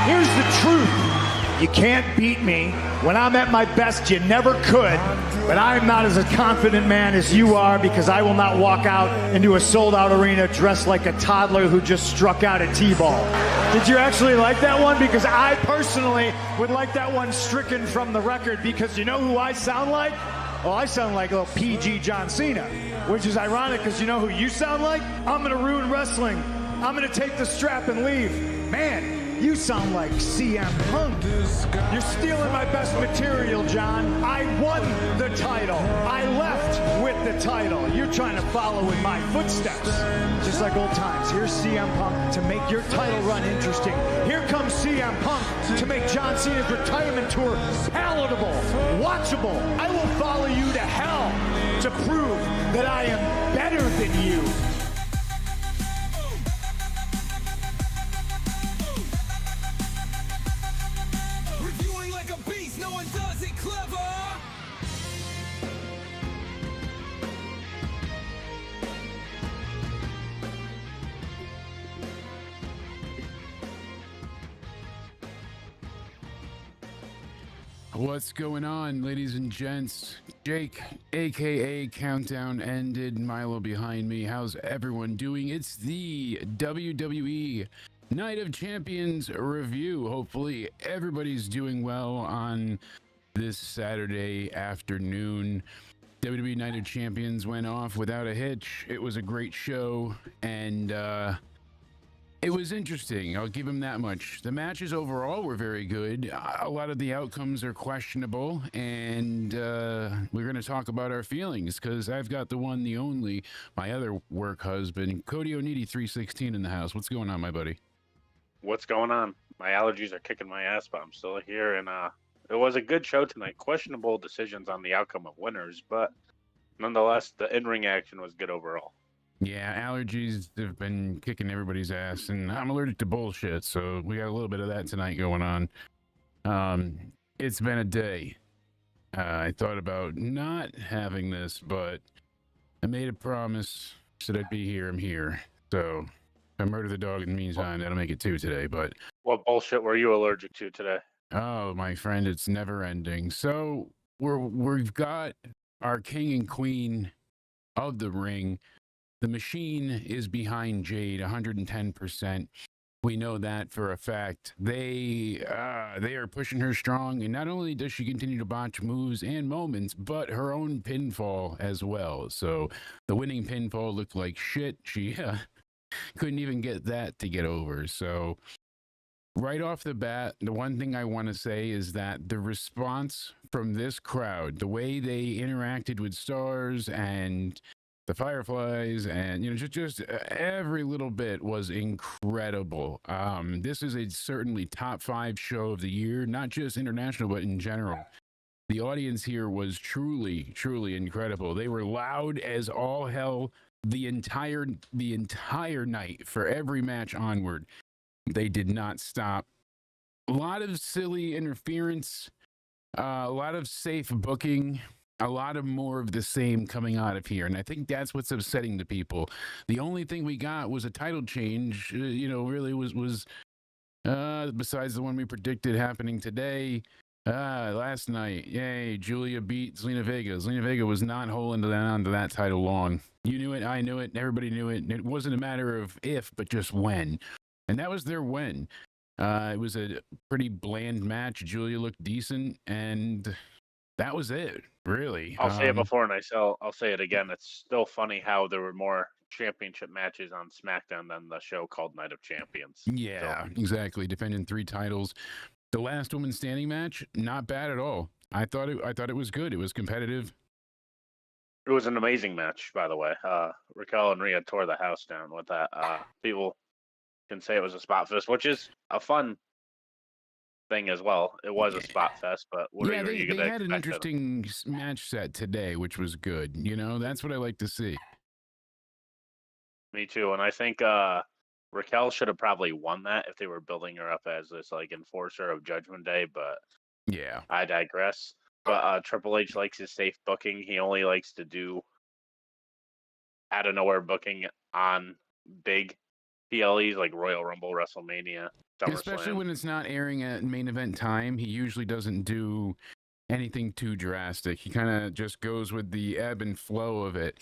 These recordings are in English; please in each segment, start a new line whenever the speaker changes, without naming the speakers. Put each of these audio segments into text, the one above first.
Here's the truth. You can't beat me. When I'm at my best, you never could. But I'm not as a confident man as you are, because I will not walk out into a sold-out arena dressed like a toddler who just struck out a T-ball. Did you actually like that one? Because I personally would like that one stricken from the record, because you know who I sound like? Oh, I sound like a little PG John Cena, which is ironic because you know who you sound like? I'm going to ruin wrestling. I'm going to take the strap and leave. Man, you sound like CM Punk. You're stealing my best material, John. I won the title. I left with the title. You're trying to follow in my footsteps. Just like old times. Here's CM Punk to make your title run interesting. Here comes CM Punk to make John Cena's retirement tour palatable, watchable. I will follow you to hell to prove that I am better than you.
What's going on, ladies and gents? Jake, aka Countdown Ended, Milo behind me. How's everyone doing? It's the WWE Night of Champions review. Hopefully everybody's doing well on this Saturday afternoon. WWE Night of Champions went off without a hitch. It was a great show, and it was interesting. I'll give him that much. The matches overall were very good. A lot of the outcomes are questionable, and we're going to talk about our feelings, because I've got the one, the only, my other work husband, Cody Onidi 316 in the house. What's going on, my buddy?
What's going on? My allergies are kicking my ass, but I'm still here, and it was a good show tonight. Questionable decisions on the outcome of winners, but nonetheless, the in-ring action was good overall.
Yeah, allergies have been kicking everybody's ass, and I'm allergic to bullshit, so we got a little bit of that tonight going on. It's been a day. I thought about not having this, but I made a promise, said I'd be here. I'm here. So if I murder the dog in the meantime, that'll make it two today. But
what bullshit were you allergic to today?
Oh, my friend, it's never ending. So we've got our king and queen of the ring. The machine is behind Jade 110%. We know that for a fact. They are pushing her strong, and not only does she continue to botch moves and moments, but her own pinfall as well. So the winning pinfall looked like shit. She couldn't even get that to get over. So right off the bat, the one thing I want to say is that the response from this crowd, the way they interacted with Stars and the Fireflies, and just every little bit was incredible. This is a certainly top 5 show of the year, not just international, but in general. The audience here was truly incredible. They were loud as all hell the entire night for every match onward. They did not stop. A lot of silly interference, a lot of safe booking. A lot of more of the same coming out of here, and I think that's what's upsetting the people. The only thing we got was a title change, really was besides the one we predicted happening today, last night. Yay, Julia beat Zelina Vega. Zelina Vega was not holding on to that title long. You knew it, I knew it, everybody knew it, and it wasn't a matter of if, but just when. And that was their win. It was a pretty bland match. Julia looked decent, and that was it, really.
I'll say it before, and I'll say it again. It's still funny how there were more championship matches on SmackDown than the show called Night of Champions.
Yeah, exactly. Defending 3 titles. The last woman standing match, not bad at all. I thought it was good. It was competitive.
It was an amazing match, by the way. Raquel and Rhea tore the house down with that. People can say it was a spot fest, which is a fun thing as well. It was a spot fest, but
they had an interesting match set today, which was good. That's what I like to see.
Me too, and I think Raquel should have probably won that if they were building her up as this enforcer of Judgment Day, but
yeah,
I digress. But Triple H likes his safe booking. He only likes to do out of nowhere booking on big PLEs like Royal Rumble, WrestleMania,
Especially
SummerSlam.
when it's not airing at main event time, he usually doesn't do anything too drastic. He kind of just goes with the ebb and flow of it.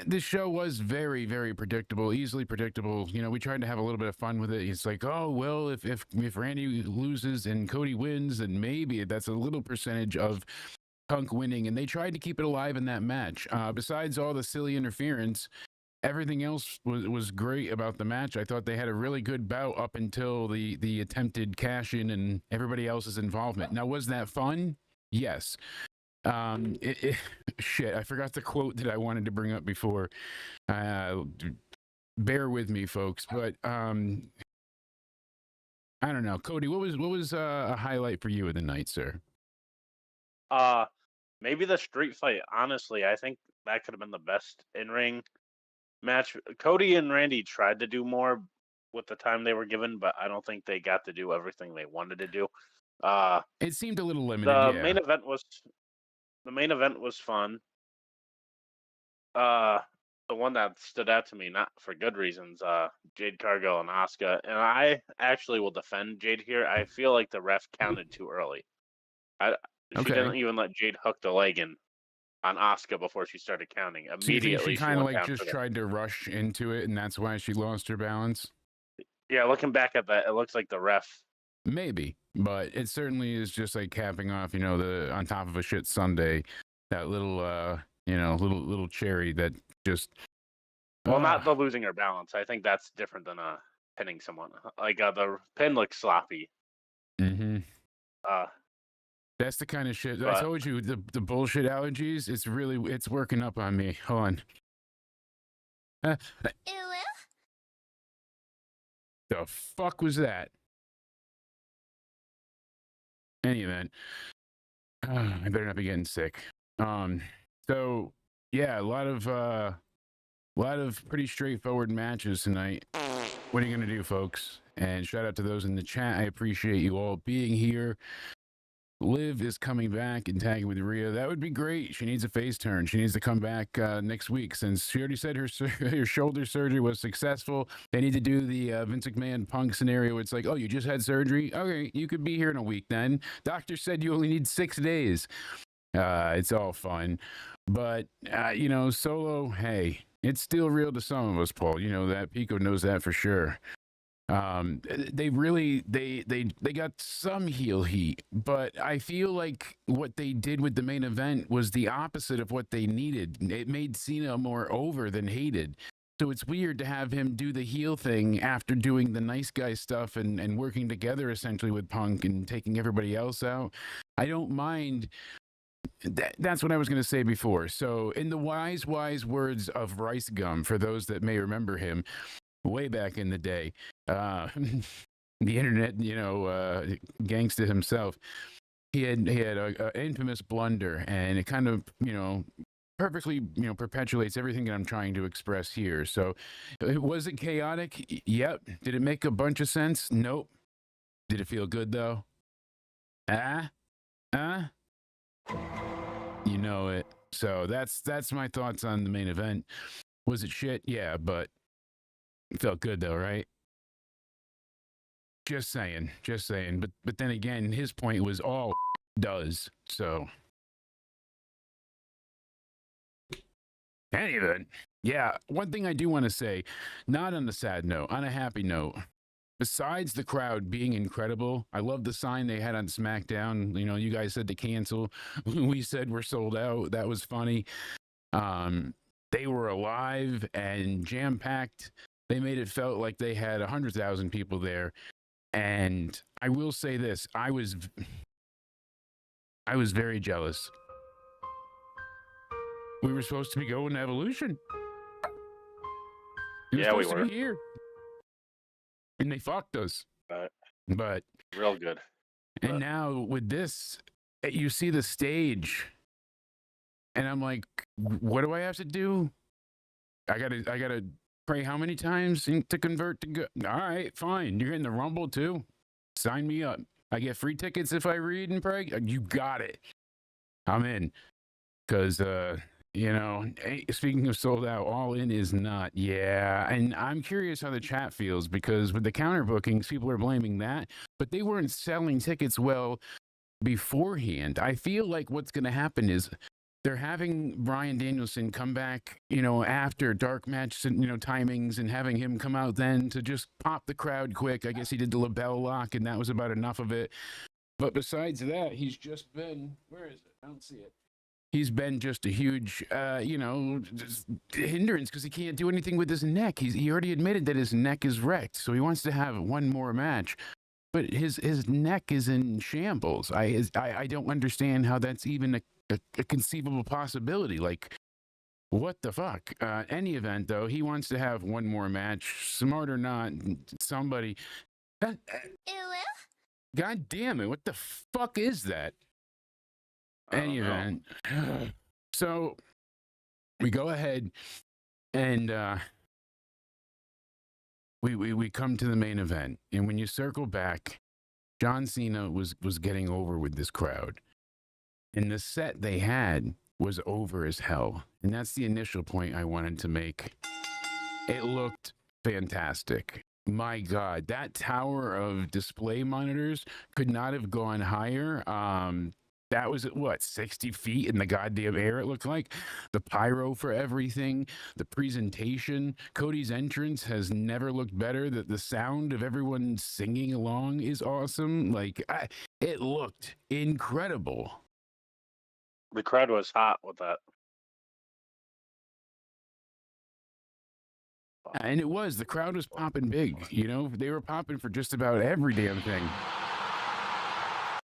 This show was very, very predictable, easily predictable. You know, we tried to have a little bit of fun with it. It's like, oh well, if Randy loses and Cody wins, then maybe that's a little percentage of Punk winning. And they tried to keep it alive in that match. Besides all the silly interference, everything else was great about the match. I thought they had a really good bout up until the attempted cash in and everybody else's involvement. Now, was that fun? Yes. Shit, I forgot the quote that I wanted to bring up before. Bear with me, folks, but I don't know. Cody, what was a highlight for you of the night, sir?
Maybe the street fight. Honestly, I think that could have been the best in-ring match. Cody and Randy tried to do more with the time they were given, but I don't think they got to do everything they wanted to do.
It seemed a little limited.
The
Yeah.
main event was fun. The one that stood out to me, not for good reasons, Jade Cargill and Asuka, and I actually will defend Jade here. I feel like the ref counted too early. She didn't even let Jade hook the leg in on Asuka before she started counting.
So you think
Immediately,
she kind of
went
like
down
just
for the-
tried to rush into it, and that's why she lost her balance?
Yeah, looking back at that, it looks like the ref.
Maybe, but it certainly is just like capping off, you know, the on top of a shit Sunday, that little, little cherry that just.
Well, not the losing her balance. I think that's different than pinning someone. Like the pin looks sloppy.
Mm-hmm. That's the kind of shit. I told you the bullshit allergies. It's working up on me. Hold on. The fuck was that? Any event, I better not be getting sick. So yeah, a lot of pretty straightforward matches tonight. What are you gonna do, folks? And shout out to those in the chat. I appreciate you all being here. Liv is coming back and tagging with Rhea. That would be great. She needs a face turn. She needs to come back next week, since she already said her shoulder surgery was successful. They need to do the Vince McMahon Punk scenario. It's like, oh, you just had surgery? Okay, you could be here in a week then. Doctor said you only need 6 days. It's all fun. But, Solo, hey, it's still real to some of us, Paul. You know that. Pico knows that for sure. They got some heel heat, but I feel like what they did with the main event was the opposite of what they needed. It made Cena more over than hated. So it's weird to have him do the heel thing after doing the nice guy stuff and working together essentially with Punk and taking everybody else out. I don't mind. That's what I was going to say before. So in the wise words of Rice Gum, for those that may remember him, way back in the day, the internet, gangsta himself, he had a infamous blunder, and it kind of, perfectly, perpetuates everything that I'm trying to express here. So was it chaotic? Yep. Did it make a bunch of sense? Nope. Did it feel good though? You know it. So that's my thoughts on the main event. Was it shit? Yeah, but it felt good though, right? Just saying. But then again, his point was all does. So anyway, yeah. One thing I do want to say, not on a sad note, on a happy note. Besides the crowd being incredible, I love the sign they had on SmackDown. You guys said to cancel. We said we're sold out. That was funny. They were alive and jam-packed. They made it felt like they had 100,000 people there. And I will say this, I was very jealous. We were supposed to be going to Evolution.
Yeah, we were.
To be here. And they fucked us. But
real good.
And now with this, you see the stage, and I'm like, what do I have to do? I gotta pray how many times to convert to go? All right, fine. You're getting the Rumble too. Sign me up. I get free tickets if I read and pray. You got it. I'm in. Because You know, speaking of sold out, All In is not. Yeah. And I'm curious how the chat feels because with the counter bookings, people are blaming that, but they weren't selling tickets well beforehand. I feel like what's going to happen is they're having Bryan Danielson come back, you know, after dark match, you know, timings and having him come out then to just pop the crowd quick. I guess he did the label lock and that was about enough of it. But besides that, he's just been, where is it? I don't see it. He's been just a huge, you know, just hindrance because he can't do anything with his neck. He already admitted that his neck is wrecked, so he wants to have one more match. But his neck is in shambles. I don't understand how that's even a conceivable possibility. Like, what the fuck? Any event, though, he wants to have one more match. Smart or not, somebody. God damn it! What the fuck is that? Any event. So we go ahead and we come to the main event. And when you circle back, John Cena was getting over with this crowd. And the set they had was over as hell. And that's the initial point I wanted to make. It looked fantastic. My God, that tower of display monitors could not have gone higher. That was at what, 60 feet in the goddamn air, it looked like. The pyro for everything, the presentation. Cody's entrance has never looked better. The sound of everyone singing along is awesome. Like, it looked incredible.
The crowd was hot with that.
And it was. The crowd was popping big. You know, they were popping for just about every damn thing.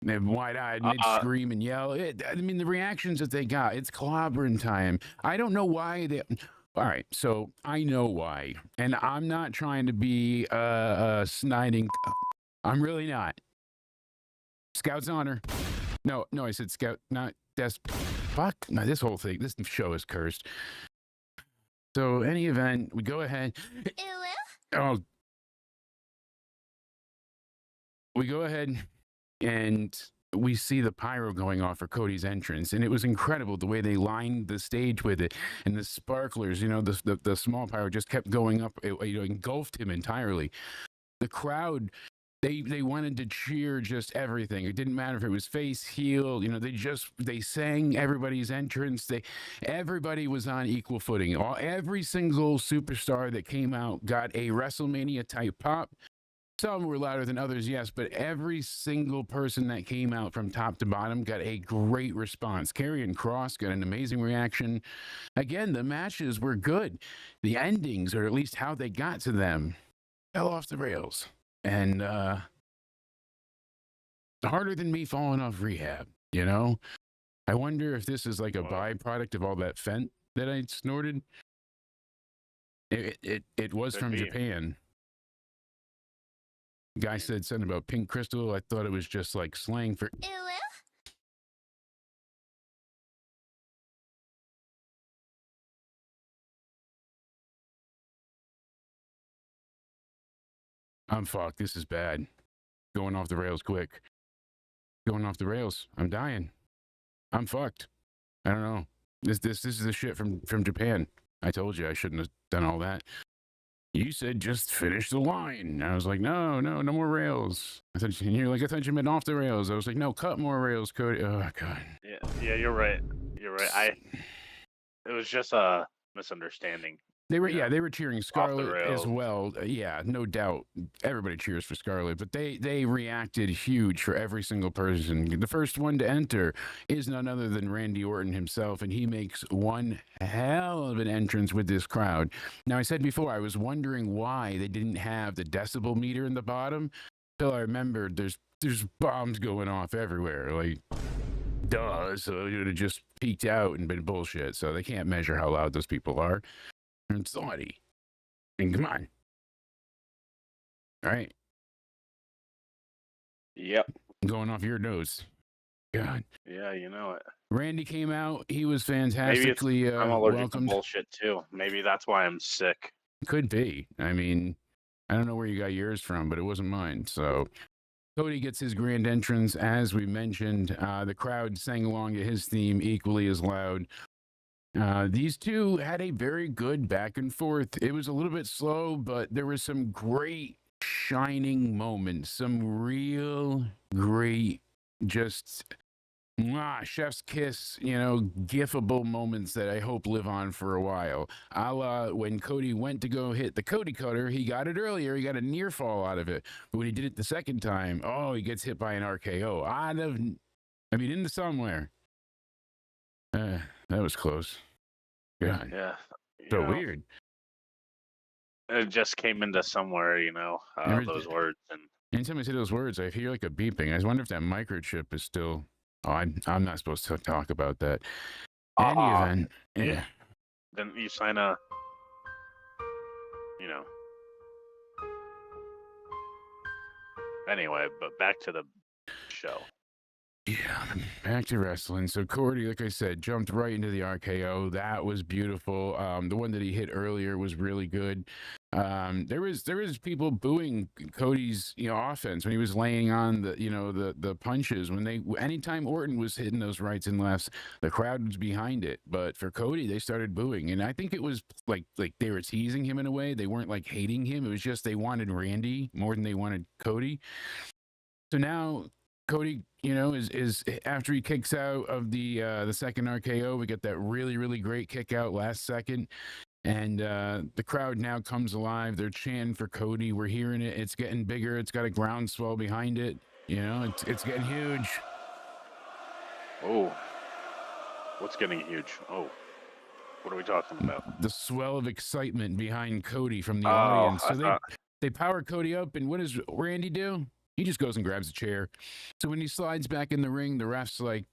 They're wide-eyed, mid-scream and yell. I mean, the reactions that they got, it's clobbering time. I don't know why they... All right, so I know why. And I'm not trying to be sniding. I'm really not. Scout's honor. No, I said Scout, not Des. Fuck. No, this whole thing, this show is cursed. So, any event, we go ahead. Oh. We go ahead and we see the pyro going off for Cody's entrance, and it was incredible the way they lined the stage with it, and the sparklers, you know, the small pyro just kept going up, it, you know, engulfed him entirely. The crowd, they wanted to cheer just everything. It didn't matter if it was face, heel, you know, they sang everybody's entrance. Everybody was on equal footing. Every single superstar that came out got a WrestleMania type pop. Some were louder than others, yes, but every single person that came out from top to bottom got a great response. Karrion Kross got an amazing reaction. Again, the matches were good. The endings, or at least how they got to them, fell off the rails. And harder than me falling off rehab, you know? I wonder if this is like a byproduct of all that fent that I snorted. It was from Japan. Guy said something about pink crystal. I thought it was just like slang for... I'm fucked. This is bad. Going off the rails quick. Going off the rails. I'm dying. I'm fucked. I don't know. This is the shit from Japan. I told you I shouldn't have done all that. You said just finish the line. And I was like, no more rails. I thought you meant off the rails. I was like, no, cut more rails, Cody. Oh God.
Yeah, you're right. It was just a misunderstanding.
They were cheering Scarlett as well. Yeah, no doubt. Everybody cheers for Scarlett, but they reacted huge for every single person. The first one to enter is none other than Randy Orton himself, and he makes one hell of an entrance with this crowd. Now, I said before, I was wondering why they didn't have the decibel meter in the bottom, till I remembered there's bombs going off everywhere. Like, duh. So it would have just peaked out and been bullshit. So they can't measure how loud those people are. And Saudi. And come on. All right.
Yep.
Going off your nose. God.
Yeah, you know it.
Randy came out. He was fantastically
Maybe I'm allergic
welcomed.
to bullshit too. Maybe that's why I'm sick.
Could be. I mean, I don't know where you got yours from, but it wasn't mine. So Cody gets his grand entrance, as we mentioned. The crowd sang along to his theme equally as loud. These two had a very good back and forth. It was a little bit slow, but there were some great shining moments, some real great, just chef's kiss, gifable moments that I hope live on for a while. A la when Cody went to go hit the Cody cutter, he got it earlier. He got a near fall out of it. But when he did it the second time, he gets hit by an RKO. Into somewhere. That was close. God.
Yeah.
So weird.
It just came into somewhere, those words. And
anytime I say those words, I hear like a beeping. I wonder if that microchip is still. Oh, I'm not supposed to talk about that. In any event, yeah.
Then you sign a, Anyway, but back to the show.
Yeah, back to wrestling. So Cody, like I said, jumped right into the RKO. That was beautiful. The one that he hit earlier was really good. There was people booing Cody's offense when he was laying on the punches. Anytime Orton was hitting those rights and lefts, the crowd was behind it. But for Cody, they started booing, and I think it was like they were teasing him in a way. They weren't like hating him. It was just they wanted Randy more than they wanted Cody. So now Cody, is after he kicks out of the second RKO, we get that really, really great kick out last second. And the crowd now comes alive. They're chanting for Cody. We're hearing it. It's getting bigger. It's got a groundswell behind it. It's getting huge.
Oh, what's getting huge? Oh, what are we talking about?
The swell of excitement behind Cody from the audience. So they power Cody up, and what does Randy do? He just goes and grabs a chair. So when he slides back in the ring, the ref's like,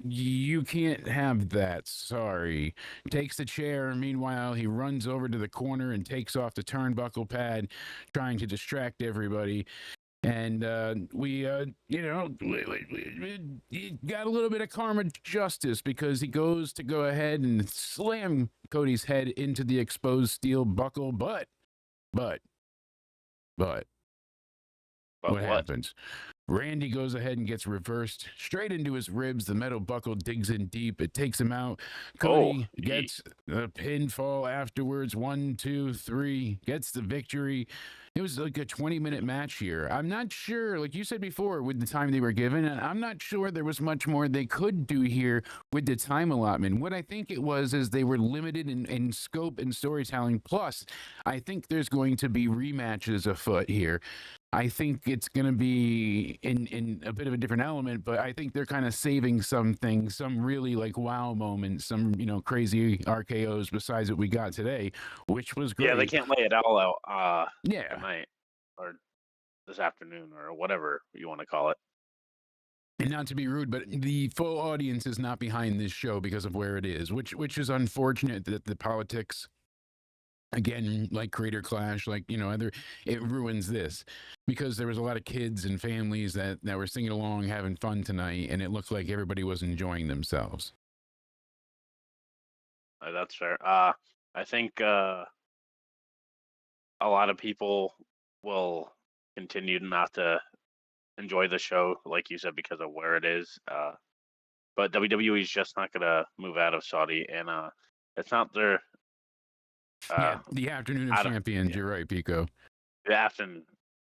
you can't have that. Sorry. Takes the chair. Meanwhile, he runs over to the corner and takes off the turnbuckle pad, trying to distract everybody. And we got a little bit of karma justice because he goes to go ahead and slam Cody's head into the exposed steel buckle. But what happens? Randy goes ahead and gets reversed straight into his ribs. The metal buckle digs in deep. It takes him out. Cody gets the pinfall afterwards. 1, 2, 3. Gets the victory. It was like a 20-minute match here. I'm not sure, like you said before, with the time they were given, and I'm not sure there was much more they could do here with the time allotment. What I think it was is they were limited in scope and storytelling. Plus, I think there's going to be rematches afoot here. I think it's going to be in a bit of a different element, but I think they're kind of saving some things, some really like wow moments, some, crazy RKOs besides what we got today, which was great.
Yeah, they can't lay it all out
yeah.
tonight or this afternoon or whatever you want to call it.
And not to be rude, but the full audience is not behind this show because of where it is, which is unfortunate that the politics, again, like Creator Clash, like, it ruins this because there was a lot of kids and families that were singing along, having fun tonight, and it looked like everybody was enjoying themselves.
That's fair. I think a lot of people will continue not to enjoy the show, like you said, because of where it is. But WWE is just not going to move out of Saudi, and it's not their...
the afternoon of champions. Yeah. You're right, Pico.
The afternoon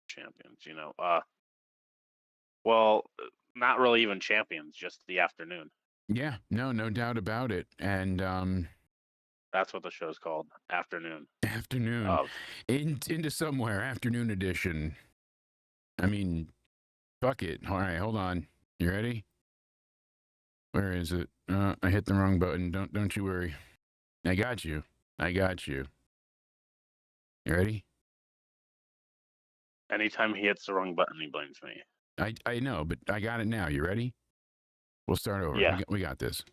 champions, well, not really even champions, just the afternoon.
Yeah, no doubt about it. And
that's what the show's called, Afternoon.
Into somewhere, afternoon edition. I mean, fuck it. All right, hold on. You ready? Where is it? I hit the wrong button. Don't you worry. I got you. You ready?
Anytime he hits the wrong button, he blames me.
I know, but I got it now. You ready? We'll start over.
Yeah.
We got this.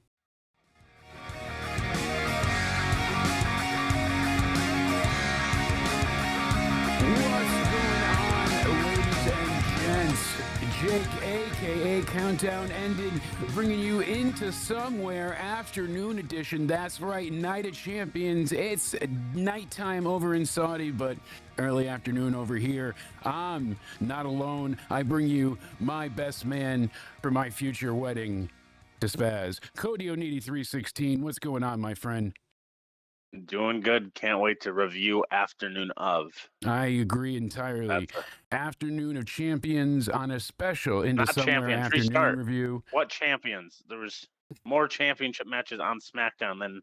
What's going on, ladies and gents? Jake, a.k.a. Countdown Ended, bringing you into somewhere afternoon edition. That's right, Night of Champions. It's nighttime over in Saudi, but early afternoon over here. I'm not alone. I bring you my best man for my future wedding, to Spaz. Cody O'Needy 316. What's going on, my friend?
Doing good. Can't wait to review Afternoon of.
I agree entirely. Afternoon of Champions on a special Into
Not
Somewhere
champions,
afternoon
restart.
review.
What champions? There was more championship matches on SmackDown than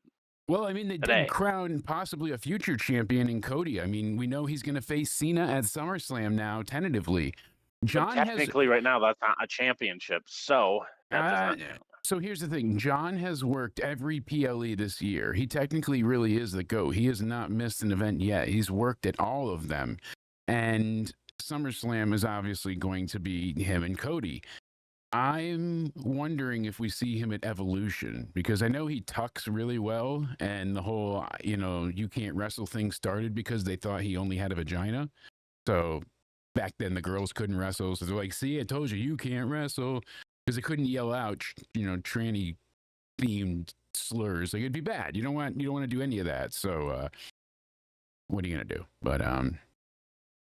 Well, I mean, they
today.
did crown possibly a future champion in Cody. I mean, we know he's going to face Cena at SummerSlam now, tentatively.
But technically, right now, that's not a championship. So that does not.
So here's the thing. John has worked every PLE this year. He technically really is the GOAT. He has not missed an event yet. He's worked at all of them. And SummerSlam is obviously going to be him and Cody. I'm wondering if we see him at Evolution, because I know he tucks really well, and the whole, you can't wrestle thing started because they thought he only had a vagina. So back then the girls couldn't wrestle. So they're like, see, I told you, you can't wrestle. Because they couldn't yell out, tranny themed slurs. Like, it'd be bad. You don't want to do any of that. So what are you gonna do? But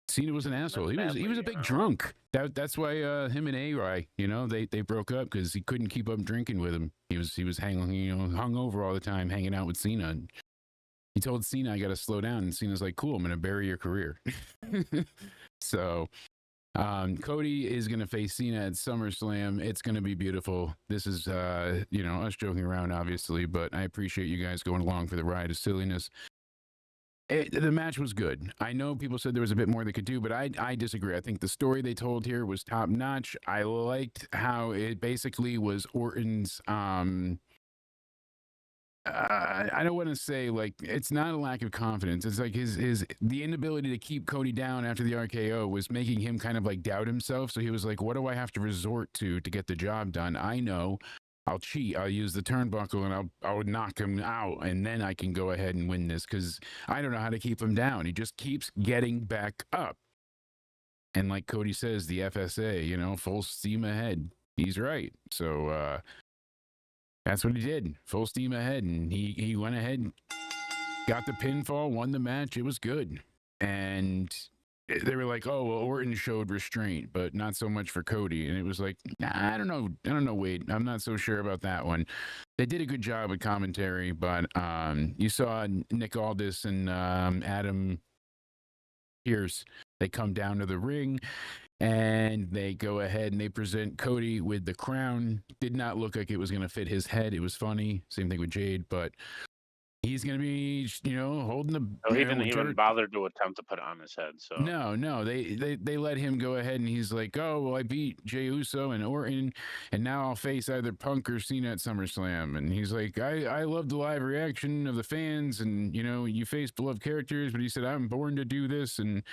Cena was an asshole. He was a big drunk. That's why him and A-Rai, they broke up, because he couldn't keep up drinking with him. He was hung over all the time, hanging out with Cena. And he told Cena, I got to slow down. And Cena's like, cool, I'm gonna bury your career. So. Cody is going to face Cena at SummerSlam. It's going to be beautiful. This is, us joking around, obviously, but I appreciate you guys going along for the ride of silliness. The match was good. I know people said there was a bit more they could do, but I disagree. I think the story they told here was top notch. I liked how it basically was Orton's, I don't want to say, like, it's not a lack of confidence. It's like the inability to keep Cody down after the RKO was making him kind of like doubt himself. So he was like, what do I have to resort to get the job done? I know I'll cheat. I'll use the turnbuckle and I'll knock him out, and then I can go ahead and win this, because I don't know how to keep him down. He just keeps getting back up. And like Cody says, the FSA, full steam ahead. He's right. So, that's what he did. Full steam ahead. And he went ahead, got the pinfall, won the match. It was good. And they were like, oh, well, Orton showed restraint, but not so much for Cody. And it was like, nah, I don't know, Wade. I'm not so sure about that one. They did a good job with commentary, but you saw Nick Aldis and Adam Pearce. They come down to the ring. And they go ahead and they present Cody with the crown. Did not look like it was going to fit his head. It was funny. Same thing with Jade, but he's going to be, holding the.
No, he didn't even bother to attempt to put it on his head. So
no, they let him go ahead, and he's like, oh, well, I beat Jey Uso and Orton, and now I'll face either Punk or Cena at SummerSlam. And he's like, I love the live reaction of the fans, and you face beloved characters, but he said, I'm born to do this, and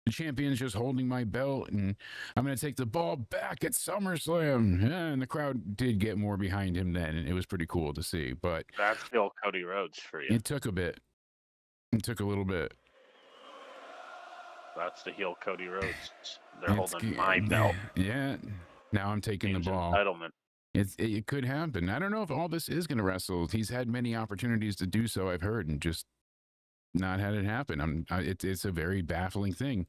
the champion's just holding my belt, and I'm going to take the ball back at SummerSlam. Yeah, and the crowd did get more behind him then, and it was pretty cool to see. But
that's still Cody Rhodes for you.
It took a bit. It took a little bit.
That's the heel Cody Rhodes. They're holding my belt.
Yeah. Now I'm taking the ball.
Entitlement.
It could happen. I don't know if all this is going to wrestle. He's had many opportunities to do so, I've heard, and just not had it happen. It's a very baffling thing.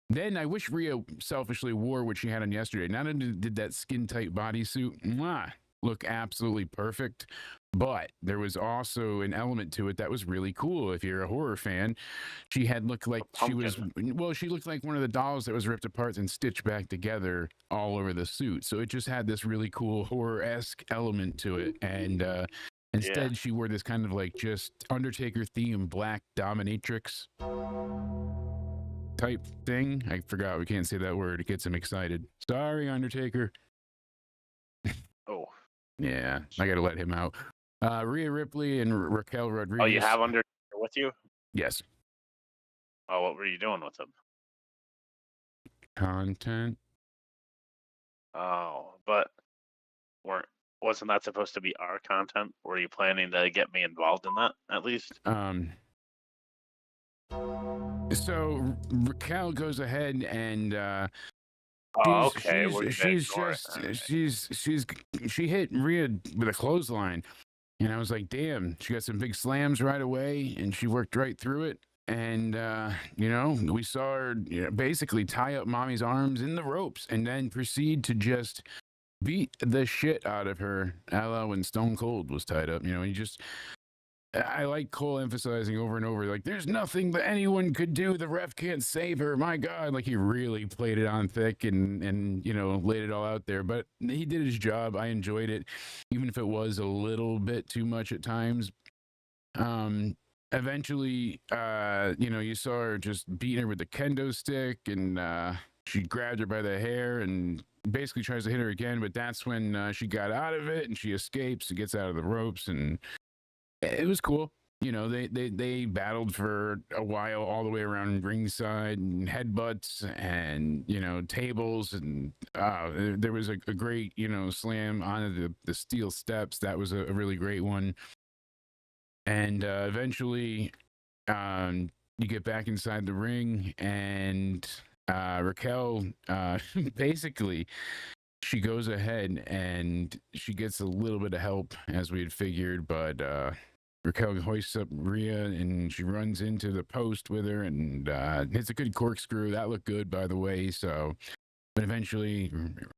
Then I wish Rhea selfishly wore what she had on yesterday. Not only did that skin-tight bodysuit look absolutely perfect, but there was also an element to it that was really cool. If you're a horror fan, she had looked like she looked like one of the dolls that was ripped apart and stitched back together all over the suit. So it just had this really cool horror-esque element to it. And instead, she wore this kind of like just Undertaker theme black dominatrix type thing. I forgot, we can't say that word. It gets him excited. Sorry, Undertaker.
Oh.
Yeah, I got to let him out. Rhea Ripley and Raquel Rodriguez.
Oh, you have Undertaker with you?
Yes.
Oh, what were you doing with him?
Content.
Oh, but wasn't that supposed to be our content? Were you planning to get me involved in that, at least?
So Raquel goes ahead and she hit Rhea with a clothesline, and I was like, damn, she got some big slams right away, and she worked right through it. And we saw her basically tie up Mommy's arms in the ropes, and then proceed to just beat the shit out of her, a la when Stone Cold was tied up. You know, I like Cole emphasizing over and over, like, there's nothing that anyone could do. The ref can't save her. My God, like he really played it on thick and you know, laid it all out there. But he did his job. I enjoyed it, even if it was a little bit too much at times. Eventually, you know, you saw her just beating her with the kendo stick, and she grabbed her by the hair and basically tries to hit her again. But that's when she got out of it and she escapes and gets out of the ropes, and it was cool. You know, they battled for a while all the way around ringside, and headbutts and, you know, tables, and there was a great, you know, slam onto the steel steps. That was a really great one. And eventually, you get back inside the ring, and Raquel basically, she goes ahead and she gets a little bit of help, as we had figured, but Raquel hoists up Rhea and she runs into the post with her and hits a good corkscrew. That looked good, by the way. So, but eventually,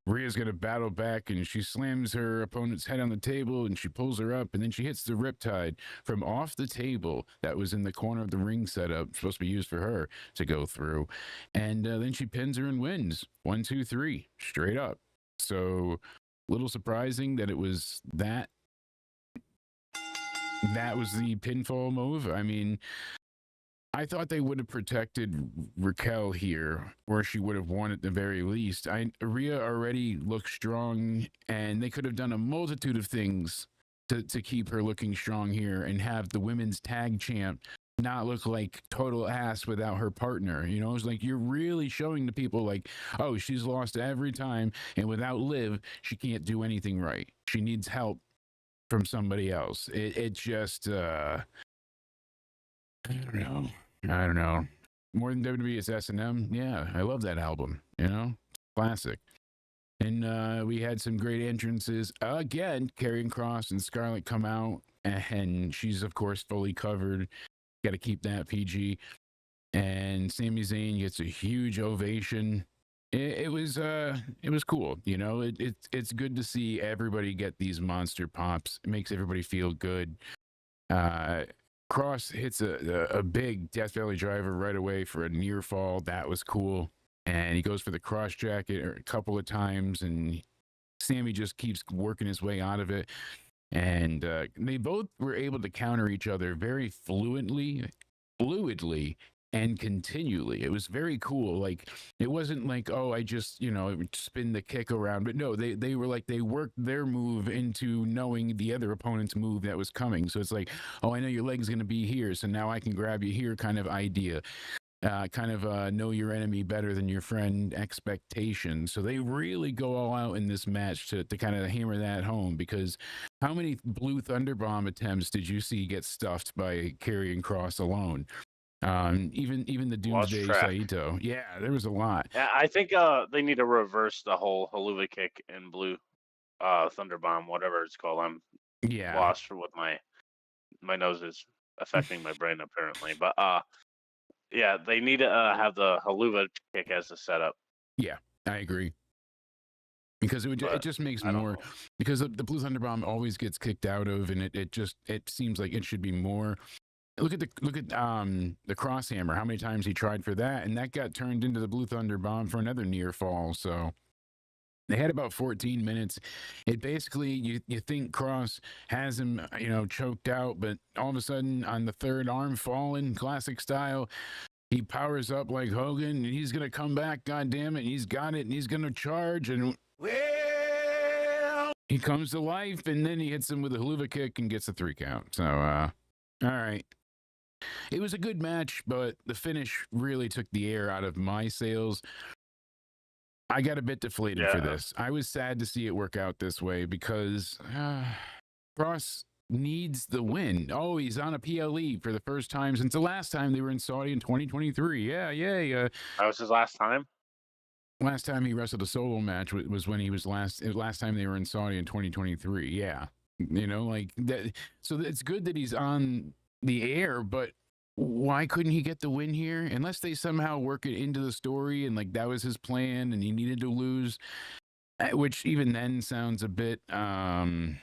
Rhea's going to battle back and she slams her opponent's head on the table and she pulls her up, and then she hits the riptide from off the table that was in the corner of the ring setup, supposed to be used for her to go through. And then she pins her and wins 1, 2, 3, straight up. So, a little surprising that it was that was the pinfall move. I mean, I thought they would have protected Raquel here, or she would have won at the very least. Rhea already looks strong, and they could have done a multitude of things to keep her looking strong here and have the women's tag champ not look like total ass without her partner. You know, it's like you're really showing the people, like, oh, she's lost every time, and without Liv, she can't do anything right. She needs help from somebody else. It just I don't know. More than WWE, it's S&M. Yeah, I love that album. You know, classic. And we had some great entrances again. Karrion Kross and Scarlett come out, and she's of course fully covered. Got to keep that PG. And Sami Zayn gets a huge ovation. It was cool. You know, it's good to see everybody get these monster pops. It makes everybody feel good. Cross hits a big Death Valley driver right away for a near fall. That was cool. And he goes for the cross jacket a couple of times, and Sammy just keeps working his way out of it. And they both were able to counter each other very fluidly, and continually. It was very cool. Like, it wasn't like, oh, I just, you know, spin the kick around. But no, they were like, they worked their move into knowing the other opponent's move that was coming. So it's like, oh, I know your leg's going to be here, so now I can grab you here kind of idea. Know your enemy better than your friend expectation. So they really go all out in this match to kind of hammer that home, because how many Blue Thunderbomb attempts did you see get stuffed by Karrion Kross alone? Even the Doomsday Saito. Yeah, there was a lot.
Yeah, I think they need to reverse the whole haluva kick and Blue Thunderbomb, whatever it's called. I'm lost for what my nose is affecting my brain apparently. But yeah, they need to have the haluva kick as a setup.
Yeah, I agree. Because it just makes more, because the Blue Thunderbomb always gets kicked out of, and it seems like it should be more. Look at the crosshammer. How many times he tried for that, and that got turned into the Blue Thunderbomb for another near fall. So they had about 14 minutes. It basically, you think Kross has him, you know, choked out, but all of a sudden on the third arm falling, classic style, he powers up like Hogan, and he's gonna come back. God damn it, and he's got it, and he's gonna charge, and well, he comes to life, and then he hits him with a haluva kick and gets a 3 count. So, all right. It was a good match, but the finish really took the air out of my sails. I got a bit deflated for this. I was sad to see it work out this way, because Kross needs the win. Oh, he's on a PLE for the first time since the last time they were in Saudi in 2023. Yeah, yay.
That was his last time?
Last time he wrestled a solo match was when he was last time they were in Saudi in 2023. Yeah. You know, like that. So it's good that he's on the air, but why couldn't he get the win here? Unless they somehow work it into the story and like that was his plan and he needed to lose. which even then sounds a bit.
I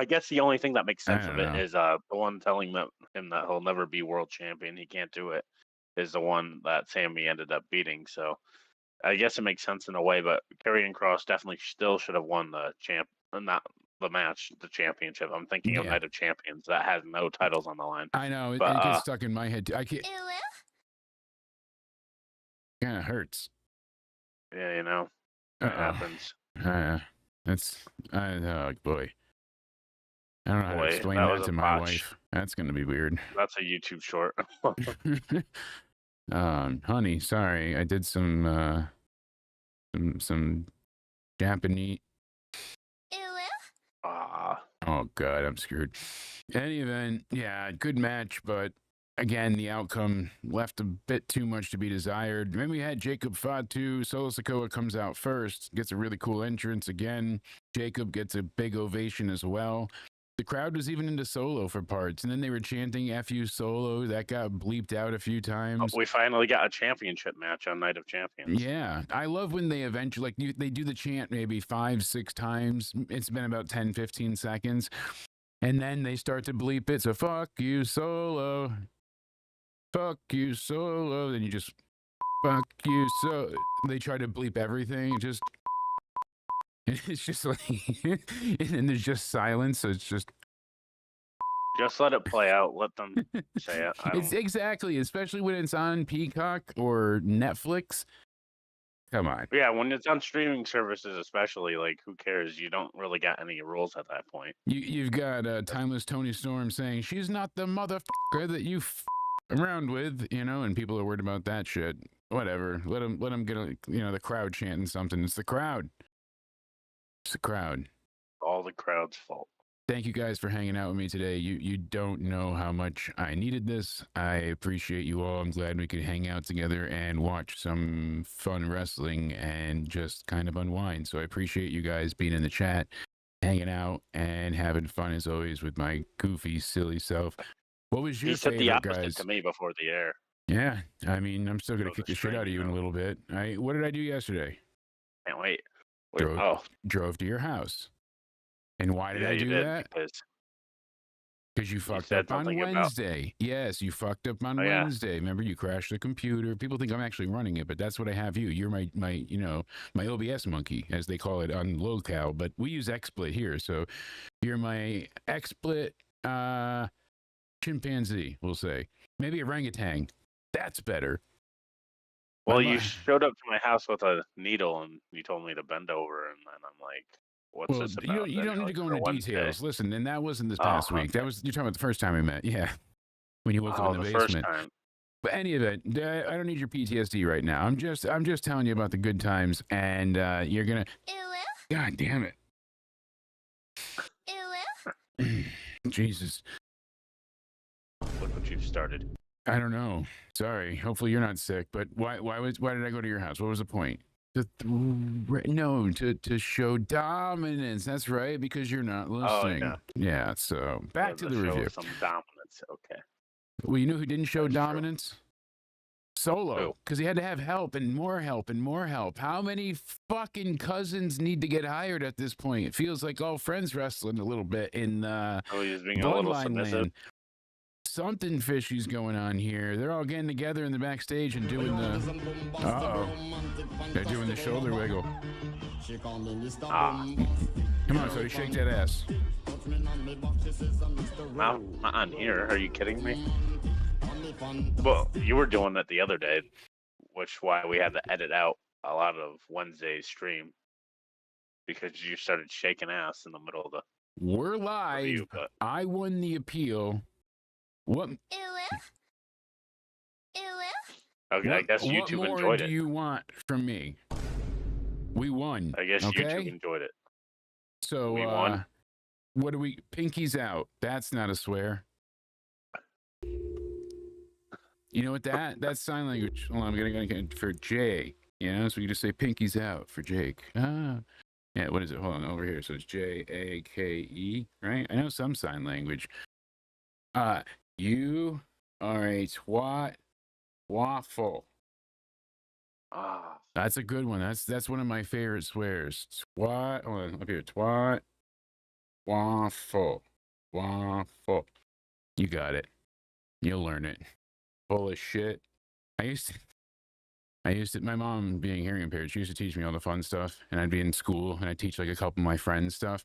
guess the only thing that makes
I
sense
don't
of it
know.
is the one telling him that he'll never be world champion. He can't do it. Is the one that Sammy ended up beating. So I guess it makes sense in a way. But Karrion Kross definitely still should have won the not the match, the championship. I'm thinking of
Yeah,
Night of Champions that has no titles on the line.
I know.
But
It gets stuck in my head. I can't. Kind of hurts.
yeah, you know, that happens.
That's. Oh boy. I don't know how to
Boy,
explain
that
that
was
to
a
my
botch.
wife. That's gonna be weird.
That's a YouTube short.
Honey, sorry, I did some Japanese.
Ah,
Oh god, I'm screwed. In any event, yeah, good match, but again, the outcome left a bit too much to be desired. Then we had Jacob Fatu. Solo Sikoa comes out first, gets a really cool entrance again. Jacob gets a big ovation as well. The crowd was even into Solo for parts, and then they were chanting "F you Solo." That got bleeped out a few times.
we finally got a championship match on Night of Champions.
Yeah, I love when they eventually, they do the chant maybe 5-6 times. It's been about 10, 15 seconds. And then they start to bleep it. So, fuck you, Solo. Fuck you, Solo. Then you just, fuck you, so. They try to bleep everything. It's just like, and then there's just silence. So it's just.
Just let it play out. Let them say it.
It's exactly, especially when it's on Peacock or Netflix. Come on.
Yeah, when it's on streaming services, especially, like, who cares? You don't really got any rules at that point.
You've got Timeless Tony Storm saying, she's not the motherfucker that you around with, and people are worried about that shit. Whatever. Let them get, the crowd chanting something. It's the crowd. It's the crowd.
All the crowd's fault.
Thank you guys for hanging out with me today. You don't know how much I needed this. I appreciate you all. I'm glad we could hang out together and watch some fun wrestling and just kind of unwind. So I appreciate you guys being in the chat, hanging out, and having fun as always with my goofy, silly self. What was your favorite,
the opposite
guys?
to me before the air.
Yeah, I mean, I'm still gonna kick the shit out of you in a little bit. What did I do yesterday?
Can't wait.
Drove to your house. And why did I do that? Because you fucked up on Wednesday. Yes, you fucked up on Wednesday. Remember, you crashed the computer. People think I'm actually running it, but that's what I have you. You're my my OBS monkey, as they call it on locale. But we use XSplit here, so you're my XSplit chimpanzee. We'll say maybe orangutan. That's better.
Well, you showed up to my house with a needle, and you told me to bend over, and then I'm like, "What's this about?"
You don't need to go into details. Listen, and that wasn't this past week.
Okay.
That was, you're talking about the first time we met. Yeah, when you woke up in the basement.
First time.
But any event, I don't need your PTSD right now. I'm just telling you about the good times, and you're gonna. God damn it! Jesus.
Look what you've started.
I don't know. Sorry. Hopefully you're not sick. But why did I go to your house? What was the point? To show dominance. That's right, because you're not listening.
Oh,
yeah. So back to the review.
Some dominance. Okay.
Well, you know who didn't show dominance? Solo, because he had to have help and more help and more help. How many fucking cousins need to get hired at this point? It feels like all friends wrestling a little bit in
he's being a little submissive.
Land. Something fishy's going on here. They're all getting together in the backstage and doing the. They're doing the shoulder wiggle. Come on, Cody, shake that ass.
Not on here. Are you kidding me? Well, you were doing it the other day, which why we had to edit out a lot of Wednesday's stream because you started shaking ass in the middle of the.
We're live.
Review, but...
I won the appeal. What?
Okay, I guess YouTube enjoyed it.
What more do you want from me? We won.
I guess YouTube enjoyed it.
So
we won.
What do we? Pinky's out. That's not a swear. You know what that's sign language. Hold on, I'm gonna get for Jay. So you just say pinky's out for Jake. Yeah, what is it? Hold on, over here. So it's Jake, right? I know some sign language. You are a twat waffle.
Ah,
That's a good one. That's one of my favorite swears. Twat. Hold on, up here. Twat. Waffle. Waffle. You got it. You'll learn it. Full of shit. My mom being hearing impaired, she used to teach me all the fun stuff, and I'd be in school and I'd teach like a couple of my friends stuff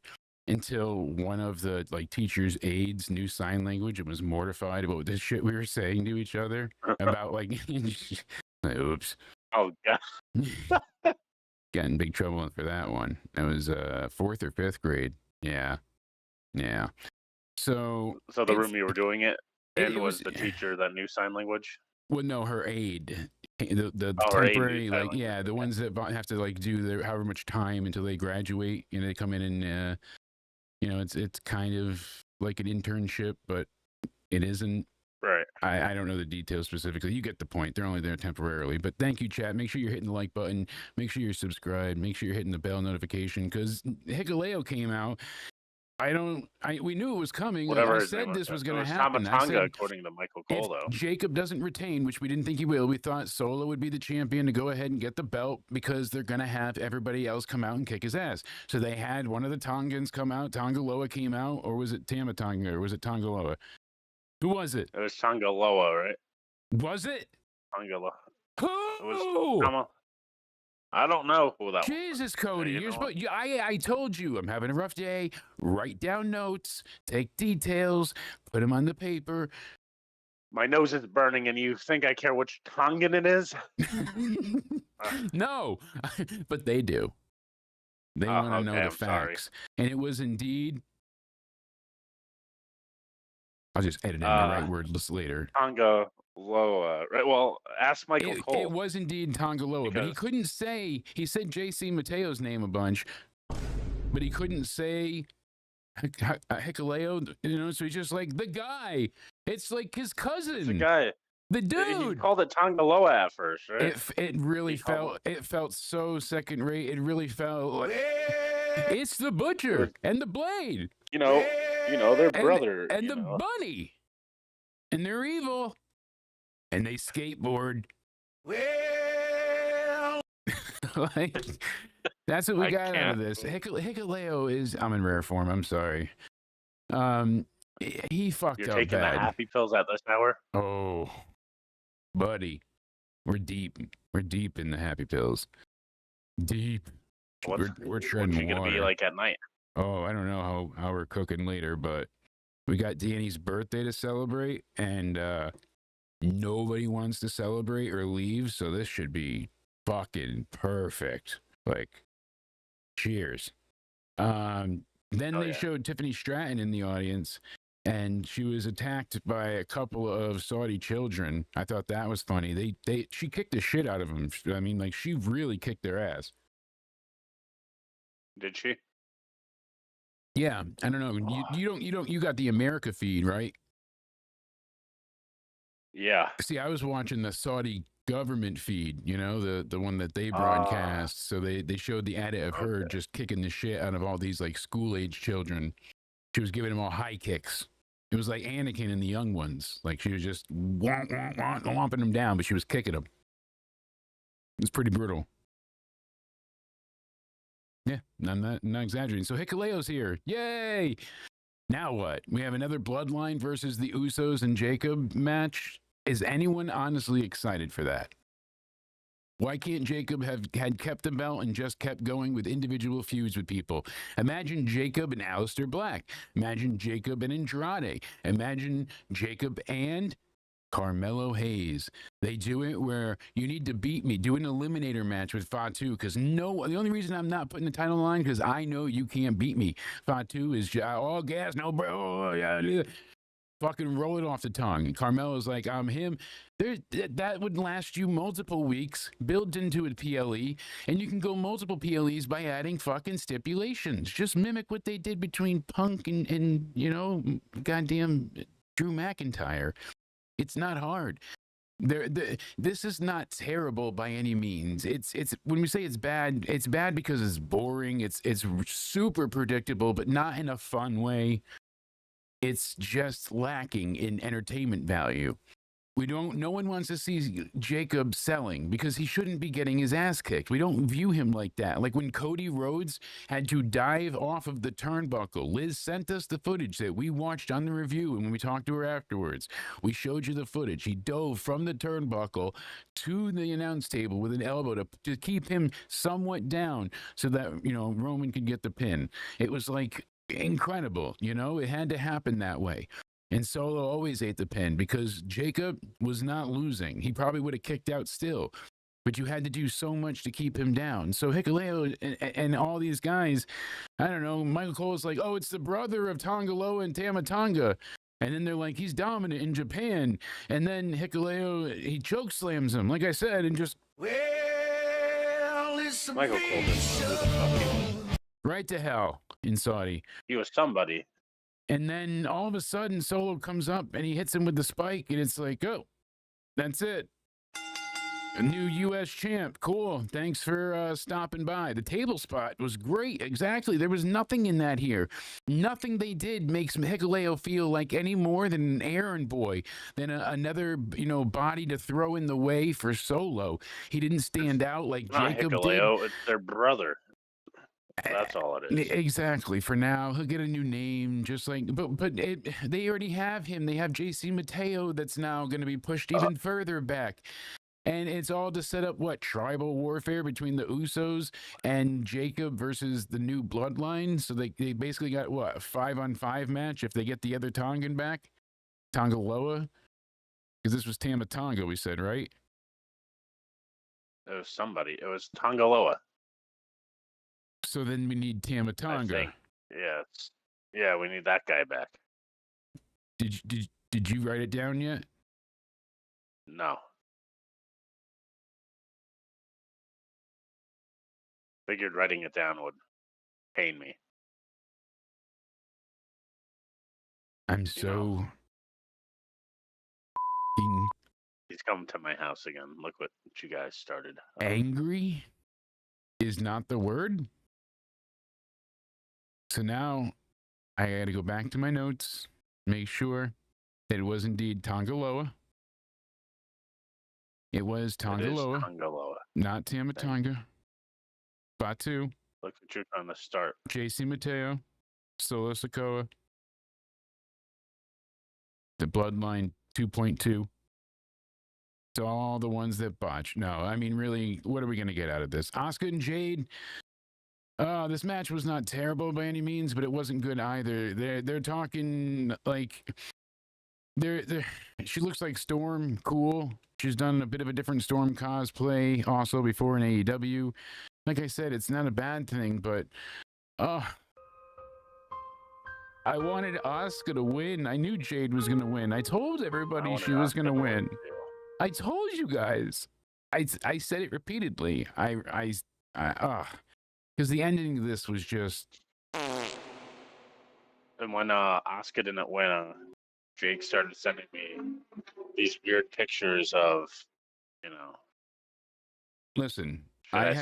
until one of the like teacher's aides knew sign language and was mortified about the shit we were saying to each other about like, oops.
oh god.
Got in big trouble for that one. That was 4th or 5th grade. Yeah. Yeah. So
So the room you were doing it in
it
was the teacher that knew sign language.
well, no, her aide, the
Oh, her aide knew
temporary,
sign
like, yeah,
language,
the
okay.
ones that have to like do their however much time until they graduate. You know, they come in and it's kind of like an internship, but it isn't.
Right.
I don't know the details specifically. You get the point. They're only there temporarily. But thank you, chat. Make sure you're hitting the like button. Make sure you're subscribed. Make sure you're hitting the bell notification because Hikaleo came out. We knew it was coming.
Whatever
I
his name
said this was
It
going to
was
happen. I
Tamatanga,
said,
according to Michael
if
Cole, though.
Jacob doesn't retain, which we didn't think he will, we thought Solo would be the champion to go ahead and get the belt because they're going to have everybody else come out and kick his ass. So they had one of the Tongans come out. Tongaloa came out, or was it Tamatanga, or was it Tongaloa? Who was it?
It was Tongaloa, right?
Was it?
Tongaloa.
Who?
It was Tama. I don't know who that was.
Jesus, Cody,
you
you're
know
supposed. I told you I'm having a rough day. Write down notes, take details, put them on the paper.
My nose is burning, and you think I care which Tongan it is?
No, but they do. They want to know the
I'm
facts. And it was indeed. I'll just edit in the right word later.
Tongaloa. Right. Well, ask Michael Cole.
It was indeed Tongaloa, but he couldn't say. He said JC Mateo's name a bunch, but he couldn't say Hikaleo. You know, so he's just like the guy. It's like his cousin.
The guy.
The dude.
He called it Tongaloa at first, right?
It really felt. It felt so second rate. It really felt like it's the butcher and the blade.
You know, their brother
and the bunny, and they're evil, and they skateboard. Well, like that's what we got out of this. Hikaleo is. I'm in rare form. I'm sorry. He fucked
You're
up
taking
bad.
the happy pills at this hour?
Oh, buddy, we're deep. We're deep in the happy pills. Deep. We're treading
water. What's it gonna be like at night?
Oh, I don't know how we're cooking later, but we got Danny's birthday to celebrate, and nobody wants to celebrate or leave, so this should be fucking perfect. Like, cheers. Then they showed Tiffany Stratton in the audience, and she was attacked by a couple of Saudi children. I thought that was funny. She kicked the shit out of them. I mean, like, she really kicked their ass.
Did she?
Yeah, I don't know. You got the America feed, right?
Yeah.
See, I was watching the Saudi government feed, you know, the one that they broadcast. So they showed the edit of her just kicking the shit out of all these like school-age children. She was giving them all high kicks. It was like Anakin and the young ones. Like she was just whomping them down, but she was kicking them. It's pretty brutal. Yeah, I'm not exaggerating. So Hikaleo's here. Yay! Now what? We have another Bloodline versus the Usos and Jacob match. Is anyone honestly excited for that? Why can't Jacob had kept the belt and just kept going with individual feuds with people? Imagine Jacob and Aleister Black. Imagine Jacob and Andrade. Imagine Jacob and Carmelo Hayes. They do it where you need to beat me. Do an eliminator match with Fatu because the only reason I'm not putting the title on the line because I know you can't beat me. Fatu is all gas, no bro. Yeah, fucking roll it off the tongue. Carmelo's like, I'm him. That would last you multiple weeks, build into a PLE, and you can go multiple PLEs by adding fucking stipulations. Just mimic what they did between Punk and goddamn Drew McIntyre. It's not hard. This is not terrible by any means. It's when we say it's bad because it's boring. It's super predictable, but not in a fun way. It's just lacking in entertainment value. No one wants to see Jacob selling because he shouldn't be getting his ass kicked. We don't view him like that. Like when Cody Rhodes had to dive off of the turnbuckle, Liz sent us the footage that we watched on the review. And when we talked to her afterwards, we showed you the footage. He dove from the turnbuckle to the announce table with an elbow to keep him somewhat down so that, Roman could get the pin. It was like incredible. It had to happen that way. And Solo always ate the pin because Jacob was not losing. He probably would have kicked out still, but you had to do so much to keep him down. So Hikuleo and all these guys, I don't know, Michael Cole's like, oh, it's the brother of Tonga Loa and Tama Tonga. And then they're like, he's dominant in Japan. And then Hikuleo, he choke slams him, like I said, and just,
Michael Cole didn't know who the fuck he was.
right to hell in Saudi.
He was somebody.
And then all of a sudden, Solo comes up and he hits him with the spike, and it's like, oh, that's it. A new U.S. champ. Cool. Thanks for stopping by. The table spot was great. Exactly. There was nothing in that here. Nothing they did makes Hikuleo feel like any more than an errand boy, than another, body to throw in the way for Solo. He didn't stand out like Jacob
Hikuleo,
did.
it's their brother. That's all it is.
Exactly. For now, he'll get a new name, just like. But they already have him. They have JC Mateo that's now going to be pushed even further back, and it's all to set up what tribal warfare between the Usos and Jacob versus the new bloodline. So they basically got what, a 5-on-5 match if they get the other Tongan back, Tonga Loa, because this was Tama Tonga. We said, right?
It was somebody. It was Tonga Loa.
So then we need Tama Tonga.
Yes. Yeah, we need that guy back.
Did you write it down yet?
No. Figured writing it down would pain me.
I'm so
He's coming to my house again. Look what you guys started.
Angry is not the word. So now I got to go back to my notes, make sure that it was indeed Tonga Loa. It was Tonga Loa, not Tama Tonga. Batu.
Look what you're trying to start.
JC Mateo, Solo Sikoa, the Bloodline 2.2. So all the ones that botch. No, I mean, really, what are we going to get out of this? Asuka and Jade. This match was not terrible by any means, but it wasn't good either. They're talking like she looks like Storm. Cool. She's done a bit of a different Storm cosplay also before in AEW. Like I said, it's not a bad thing, but I wanted Asuka to win. I knew Jade was gonna win. I told everybody she was gonna win. I told you guys. I said it repeatedly. Because the ending of this was just.
And when Asuka didn't win, Jake started sending me these weird pictures of,
Listen, I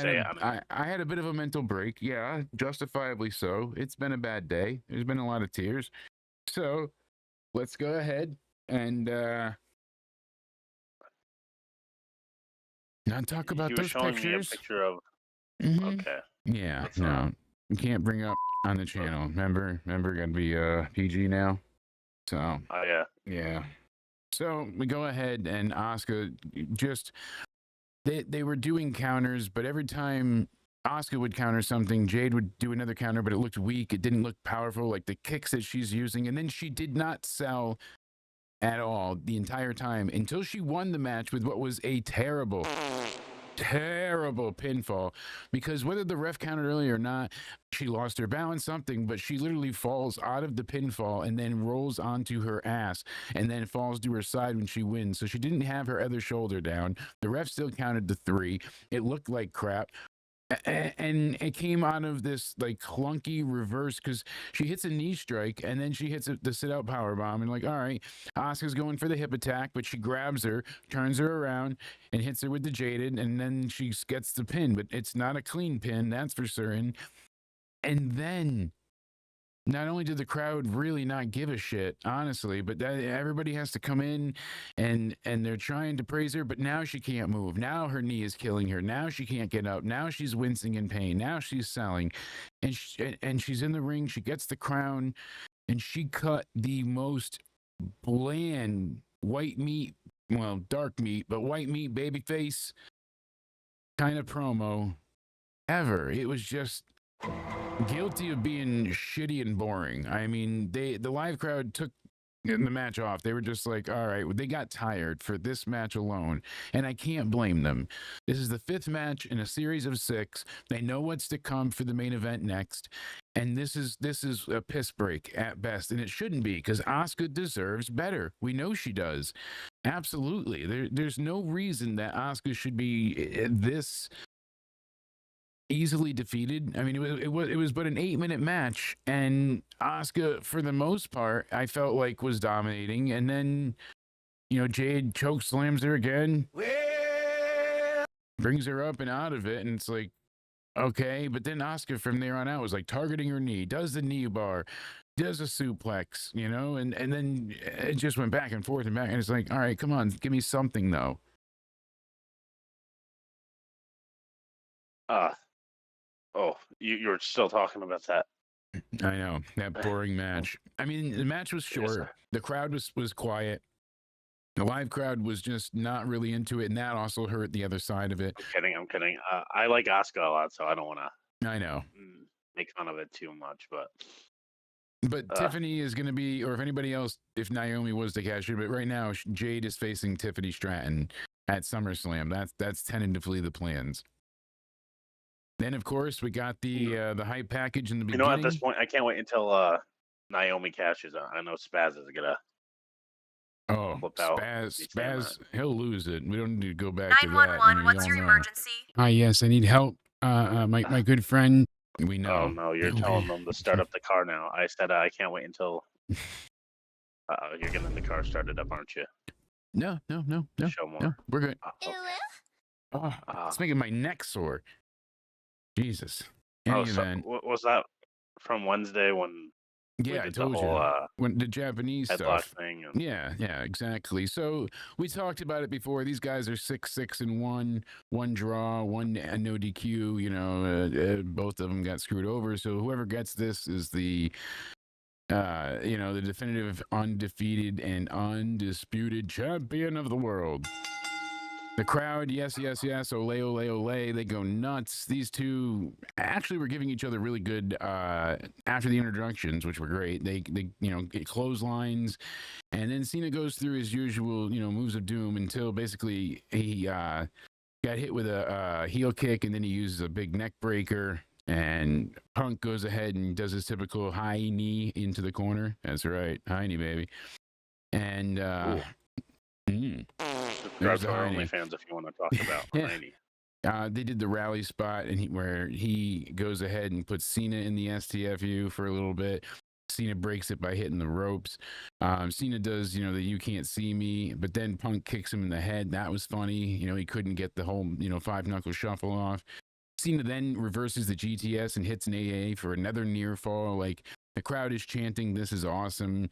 had a bit of a mental break. Yeah, justifiably so. It's been a bad day. There's been a lot of tears. So let's go ahead and not talk about those pictures.
Me a picture of.
Mm-hmm.
Okay.
Yeah, no, you can't bring up on the channel. Remember, gotta be PG now. So.
Oh yeah.
Yeah. So we go ahead and Asuka just they were doing counters, but every time Asuka would counter something, Jade would do another counter, but it looked weak. It didn't look powerful, like the kicks that she's using, and then she did not sell at all the entire time until she won the match with what was a terrible pinfall, because whether the ref counted earlier or not, she lost her balance, something, but she literally falls out of the pinfall and then rolls onto her ass and then falls to her side when she wins. So she didn't have her other shoulder down. The ref still counted the 3. It looked like crap. And it came out of this like clunky reverse, because she hits a knee strike and then she hits the sit out power bomb, and like, all right, Asuka's going for the hip attack, but she grabs her, turns her around, and hits her with the Jaded, and then she gets the pin. But it's not a clean pin, that's for certain. And then not only did the crowd really not give a shit, honestly, but that everybody has to come in and they're trying to praise her, but now she can't move. Now her knee is killing her. Now she can't get up. Now she's wincing in pain. Now she's selling, and she's in the ring. She gets the crown, and she cut the most bland white meat, well, dark meat, but white meat baby face kind of promo ever. It was just guilty of being shitty and boring. I mean, the live crowd took the match off. They were just like, all right, they got tired for this match alone, and I can't blame them. This is the 5th match in a series of 6. They know what's to come for the main event next, and this is a piss break at best, and it shouldn't be, because Asuka deserves better. We know she does. Absolutely. There's no reason that Asuka should be this easily defeated. I mean, it was but an 8-minute match, and Asuka, for the most part, I felt like was dominating. And then, Jade choke slams her again, brings her up and out of it, and it's like, okay. But then Asuka from there on out was like targeting her knee, does the knee bar, does a suplex, and then it just went back and forth and back, and it's like, all right, come on, give me something though.
Oh, you're still talking about that.
I know, that boring match. I mean, the match was short.
Yes,
the crowd was quiet. The live crowd was just not really into it, and that also hurt the other side of it.
I'm kidding. I like Asuka a lot, so I don't want to.
I know.
Make fun of it too much,
But Tiffany is going to be, or if anybody else, if Naomi was the cashier, but right now Jade is facing Tiffany Stratton at SummerSlam. That's tentatively the plans. Then, of course, we got the hype package in the beginning.
At this point, I can't wait until Naomi cashes out. I know Spaz is gonna.
Oh, Spaz, he'll lose it. We don't need to go back to that.
911, what's your emergency?
Hi, yes, I need help. My good friend. We know.
Oh no, you're telling them to start up the car now. I said I can't wait until you're getting the car started up, aren't you?
No.
Show more.
No, we're good.
Okay.
Oh, it's making my neck sore. Jesus.
So was that from Wednesday when?
Yeah, I told you. When the Japanese stuff.
Thing
Yeah, exactly. So we talked about it before. These guys are 6-6-1, one draw, one no DQ. Both of them got screwed over. So whoever gets this is the definitive undefeated and undisputed champion of the world. The crowd, yes, ole, ole, ole. They go nuts. These two actually were giving each other really good after the introductions, which were great. They get clotheslines, and then Cena goes through his usual moves of doom until basically he got hit with a heel kick, and then he uses a big neck breaker, and Punk goes ahead and does his typical high knee into the corner. That's right, high knee, baby, and.
There's the OnlyFans if you want to talk about Tiny.
They did the rally spot, and where he goes ahead and puts Cena in the STFU for a little bit. Cena breaks it by hitting the ropes. Cena does, the you can't see me, but then Punk kicks him in the head. That was funny. He couldn't get the whole, 5-knuckle shuffle off. Cena then reverses the GTS and hits an AA for another near fall. Like, the crowd is chanting, "This is awesome."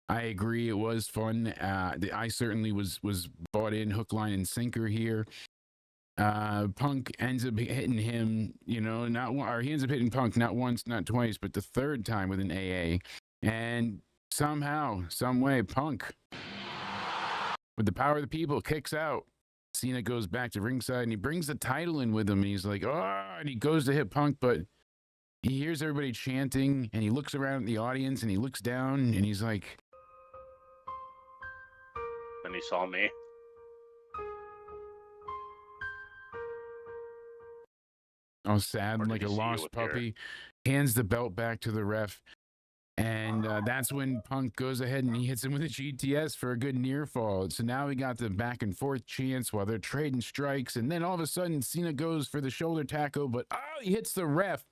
I agree, it was fun. I certainly was bought in hook, line, and sinker here. Punk ends up hitting him, not one, or he ends up hitting Punk not once, not twice, but the third time with an AA. And somehow, some way, Punk, with the power of the people, kicks out. Cena goes back to ringside, and he brings the title in with him. And he's like, oh, and he goes to hit Punk, but he hears everybody chanting, and he looks around at the audience, and he looks down, and he's like,
and he saw me.
all sad, like a lost puppy, hands the belt back to the ref. And that's when Punk goes ahead and he hits him with a GTS for a good near fall. So now we got the back and forth chance while they're trading strikes. And then all of a sudden, Cena goes for the shoulder tackle, but he hits the ref.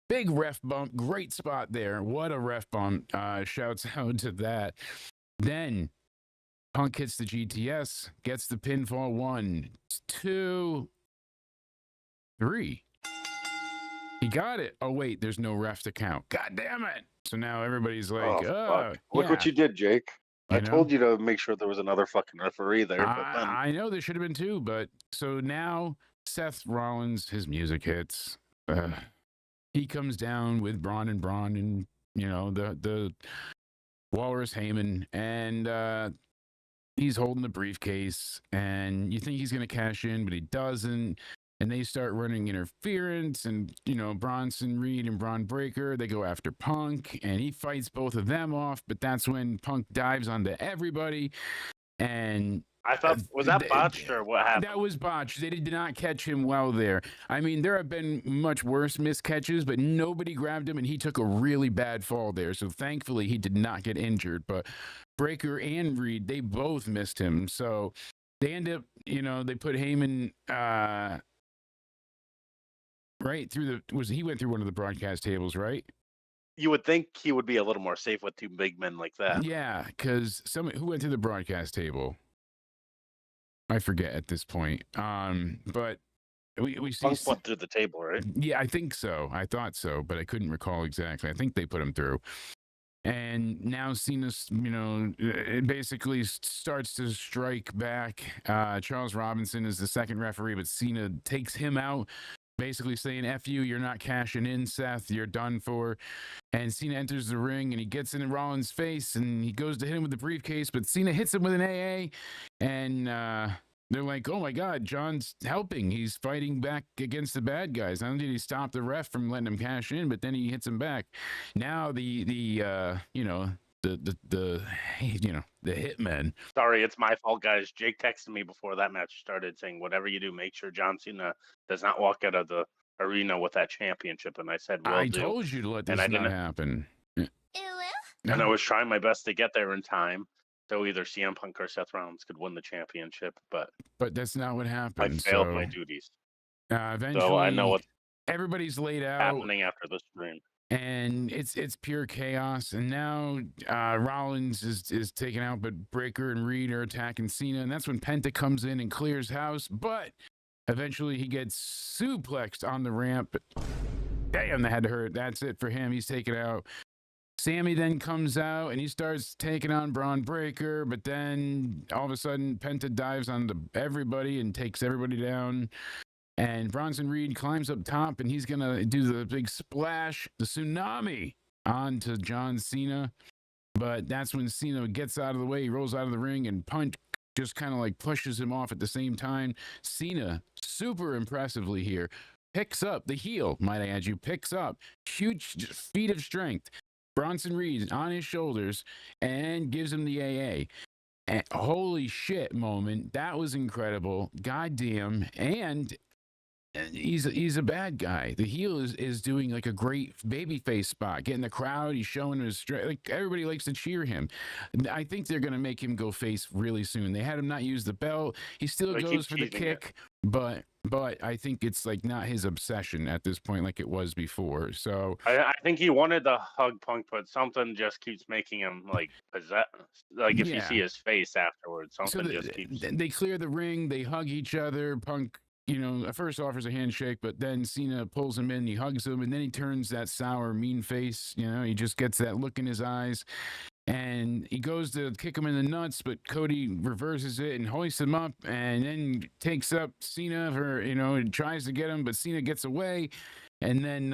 Big ref bump. Great spot there. What a ref bump. Shouts out to that. Then Punk hits the GTS, gets the pinfall. 1, 2, 3. He got it. Oh wait, there's no ref to count. God damn it! So now everybody's like,
Oh fuck! Look
yeah,
what you did, Jake. I
you know.
told you to make sure there was another fucking referee there, but then
I know there should have been two, but so now Seth Rollins, his music hits. He comes down with Braun and you know the Walrus Heyman, and he's holding the briefcase, and you think he's going to cash in, but he doesn't. And they start running interference, and you know Bronson Reed and Braun Breaker, they go after Punk, and he fights both of them off. But that's when Punk dives onto everybody, and
I thought, was that botched or what happened?
that was botched. They did not catch him well there. I mean, there have been much worse miscatches, but nobody grabbed him, and he took a really bad fall there. So thankfully, he did not get injured. But Breaker and Reed, they both missed him. So they end up, you know, they put Heyman right through he went through one of the broadcast tables, right?
You would think he would be a little more safe with two big men like that.
Yeah, because who went through the broadcast table? I forget at this point. But we see
Punk went through the table, right?
Yeah, I think so. I thought so, but I couldn't recall exactly. I think they put him through. And now Cena, you know, it basically starts to strike back. Charles Robinson is the second referee, but Cena takes him out, basically saying, F you, you're not cashing in, Seth, you're done for. And Cena enters the ring, and he gets in Rollins' face, and he goes to hit him with the briefcase, but Cena hits him with an AA, and they're like, oh my God, John's helping. He's fighting back against the bad guys. Not only did he stop the ref from letting him cash in, but then he hits him back. Now the hitmen.
Sorry, it's my fault, guys. Jake texted me before that match started saying, whatever you do, make sure John Cena does not walk out of the arena with that championship. And I said,
I told you to let this not happen.
And I was trying my best to get there in time. So either CM Punk or Seth Rollins could win the championship, but
that's not what
I
happened.
failed my duties.
Eventually,
so I know what's
everybody's laid out
happening after the stream.
And it's pure chaos. And now Rollins is taken out, but Breaker and Reed are attacking Cena. And that's when Penta comes in and clears house. But eventually he gets suplexed on the ramp. Damn, that had to hurt. That's it for him. He's taken out. Sammy then comes out and he starts taking on Braun Breaker. But then all of a sudden Penta dives onto everybody and takes everybody down. And Bronson Reed climbs up top, and he's going to do the big splash, the tsunami, onto John Cena. But that's when Cena gets out of the way. He rolls out of the ring, and Punk just kind of like pushes him off at the same time. Cena, super impressively here, picks up the heel, might I add you, picks up huge feat of strength. Bronson Reed on his shoulders and gives him the AA. And holy shit moment. That was incredible. Goddamn. And he's a bad guy. The heel is doing like a great babyface spot, getting the crowd. He's showing his strength. Like everybody likes to cheer him. I think they're gonna make him go face really soon. They had him not use the belt. He still goes for the kick, but I think it's like not his obsession at this point like it was before. So
I think he wanted to hug Punk, but something just keeps making him like possessed. Like if you see his face afterwards, something just keeps.
They clear the ring. They hug each other. Punk, you know, first offers a handshake, but then Cena pulls him in, he hugs him, and then he turns that sour, mean face. You know, he just gets that look in his eyes, and he goes to kick him in the nuts, but Cody reverses it and hoists him up, and then takes up Cena for, you know, and tries to get him, but Cena gets away, and then,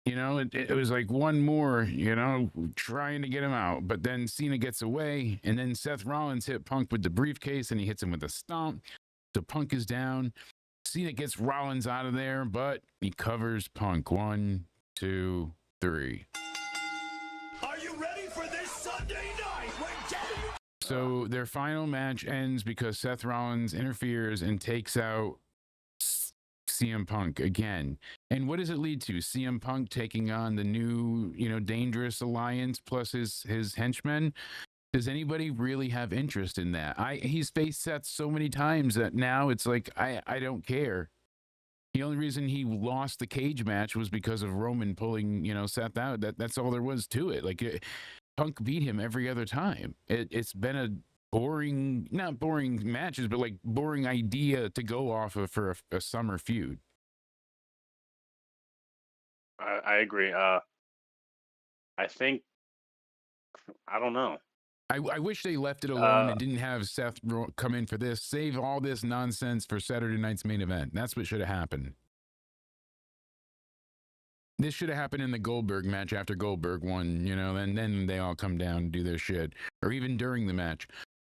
you know, it was like one more, you know, trying to get him out, but then Cena gets away, and then Seth Rollins hit Punk with the briefcase, and he hits him with a stomp. So Punk is down. Cena gets Rollins out of there, but he covers Punk. 1, 2, 3.
Are you ready for this Sunday night?
So their final match ends because Seth Rollins interferes and takes out CM Punk again. And what does it lead to? CM Punk taking on the new, you know, Dangerous Alliance plus his henchmen. Does anybody really have interest in that? He's faced Seth so many times that now it's like, I don't care. The only reason he lost the cage match was because of Roman pulling, you know, Seth out. That's all there was to it. Like Punk beat him every other time. It's been a boring, not boring matches, but like boring idea to go off of for a summer feud.
I agree. I think I don't know.
I wish they left it alone
Uh,
and didn't have Seth come in for this. Save all this nonsense for Saturday night's main event. That's what should have happened. This should have happened in the Goldberg match after Goldberg won, and then they all come down and do their shit, or even during the match.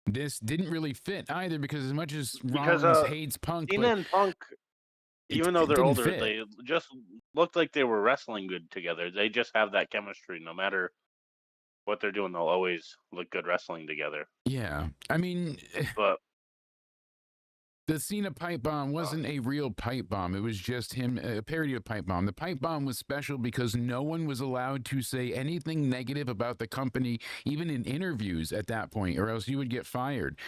This didn't really fit either because as much as
because
Rollins hates Punk,
Cena
but
and Punk, even though
it
they're
didn't
older,
fit.
they just looked like they were wrestling good together. They just have that chemistry. No matter what they're doing, they'll always look good wrestling together.
Yeah, I mean,
But
the Cena pipe bomb wasn't a real pipe bomb. It was just him, a parody of pipe bomb. The pipe bomb was special because no one was allowed to say anything negative about the company, even in interviews at that point, or else you would get fired.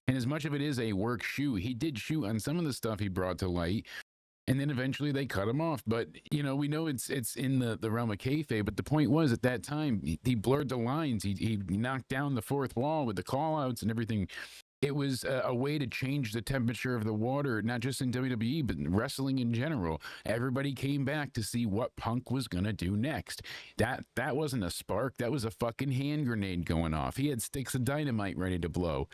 And as much of it is a work shoot, he did shoot on some of the stuff he brought to light. And then eventually they cut him off. But, we know it's in the realm of kayfabe. But the point was, at that time, he blurred the lines. He knocked down the fourth wall with the call-outs and everything. It was a way to change the temperature of the water, not just in WWE, but in wrestling in general. Everybody came back to see what Punk was going to do next. That wasn't a spark. That was a fucking hand grenade going off. He had sticks of dynamite ready to blow.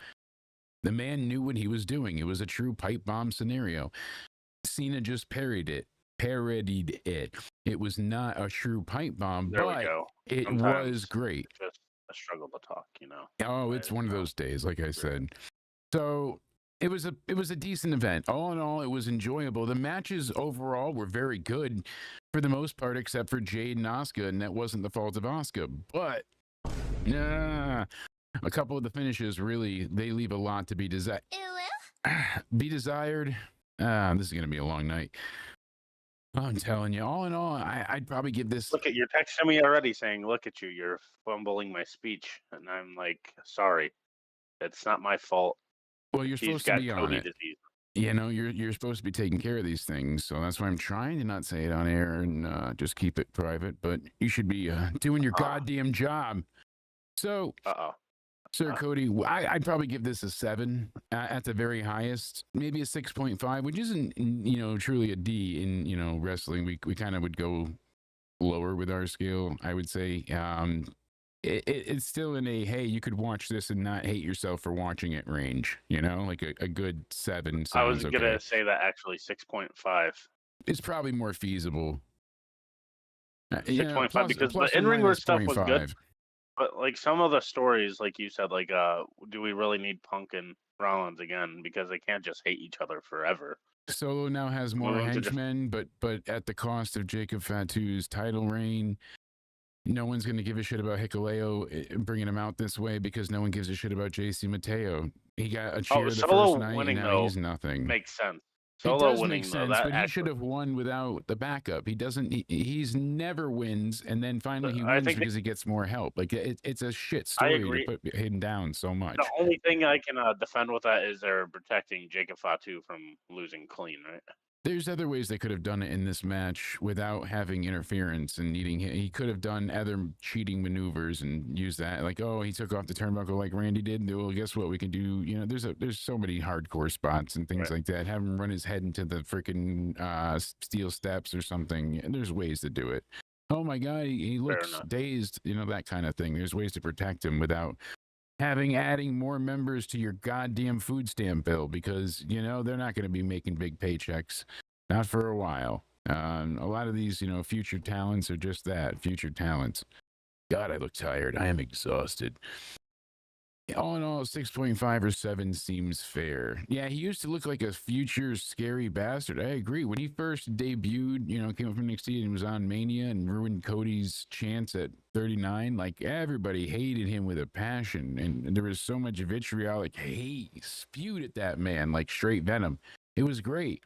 The man knew what he was doing. It was a true pipe bomb scenario. Cena just parodied it. It was not a true pipe bomb,
there we
but
go.
it
Sometimes
was great.
it's just a struggle to talk.
Oh, it's one of those days, like I said. So it was a decent event. All in all, it was enjoyable. The matches overall were very good for the most part, except for Jade and Asuka, and that wasn't the fault of Asuka. But a couple of the finishes really they leave a lot to be desired. This is gonna be a long night. I'm telling you, all in all, I'd probably give this.
Look at you're texting me already saying, "Look at you, you're fumbling my speech," and I'm like, "Sorry, it's not my fault."
Well, you're
He's
supposed to
got
be on
Cody
it.
disease.
You're supposed to be taking care of these things, so that's why I'm trying to not say it on air and just keep it private. But you should be doing your goddamn job. So, Sir Cody, I'd probably give this a 7 at the very highest, maybe a 6.5, which isn't truly a D in wrestling. We kind of would go lower with our scale, I would say. It's still in a, hey, you could watch this and not hate yourself for watching it range, like a good 7 sounds
I was
okay.
gonna say that actually 6.5.
It's probably more feasible.
6.5 because the in-ring work stuff was good. But like some of the stories, like you said, like do we really need Punk and Rollins again? Because they can't just hate each other forever.
Solo now has more henchmen, but at the cost of Jacob Fatu's title reign. No one's going to give a shit about Hikuleo bringing him out this way because no one gives a shit about JC Mateo. He got a cheer the first night,
winning,
and now he's nothing.
Makes sense.
Solo it does winning, make sense, but he should have won without the backup. He doesn't. He's never wins, and then finally he wins because he gets more help. Like it's a shit story to put him down so much.
The only thing I can defend with that is they're protecting Jacob Fatu from losing clean, right?
There's other ways they could have done it in this match without having interference and needing him. He could have done other cheating maneuvers and used that. Like, oh, he took off the turnbuckle like Randy did. Well, guess what? We can do, there's so many hardcore spots and things like that. Have him run his head into the freaking steel steps or something. And there's ways to do it. Oh my God, he looks dazed, that kind of thing. There's ways to protect him without adding more members to your goddamn food stamp bill because, they're not going to be making big paychecks. Not for a while. A lot of these, future talents are just that, future talents. God, I look tired. I am exhausted. All in all, 6.5 or 7 seems fair. Yeah, he used to look like a future scary bastard. I agree. When he first debuted, came up from NXT and was on Mania and ruined Cody's chance at 39, like everybody hated him with a passion. And there was so much vitriolic hate spewed at that man like straight venom. It was great.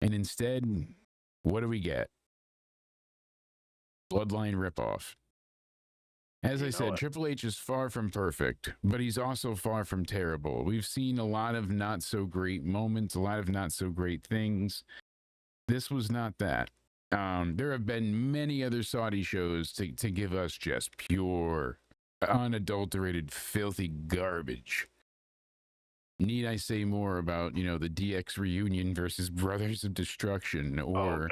And instead, what do we get? Bloodline ripoff. As I said, Triple H is far from perfect, but he's also far from terrible. We've seen a lot of not so great moments, a lot of not so great things. This was not that. There have been many other Saudi shows to give us just pure, unadulterated, filthy garbage. Need I say more about, the DX reunion versus Brothers of Destruction or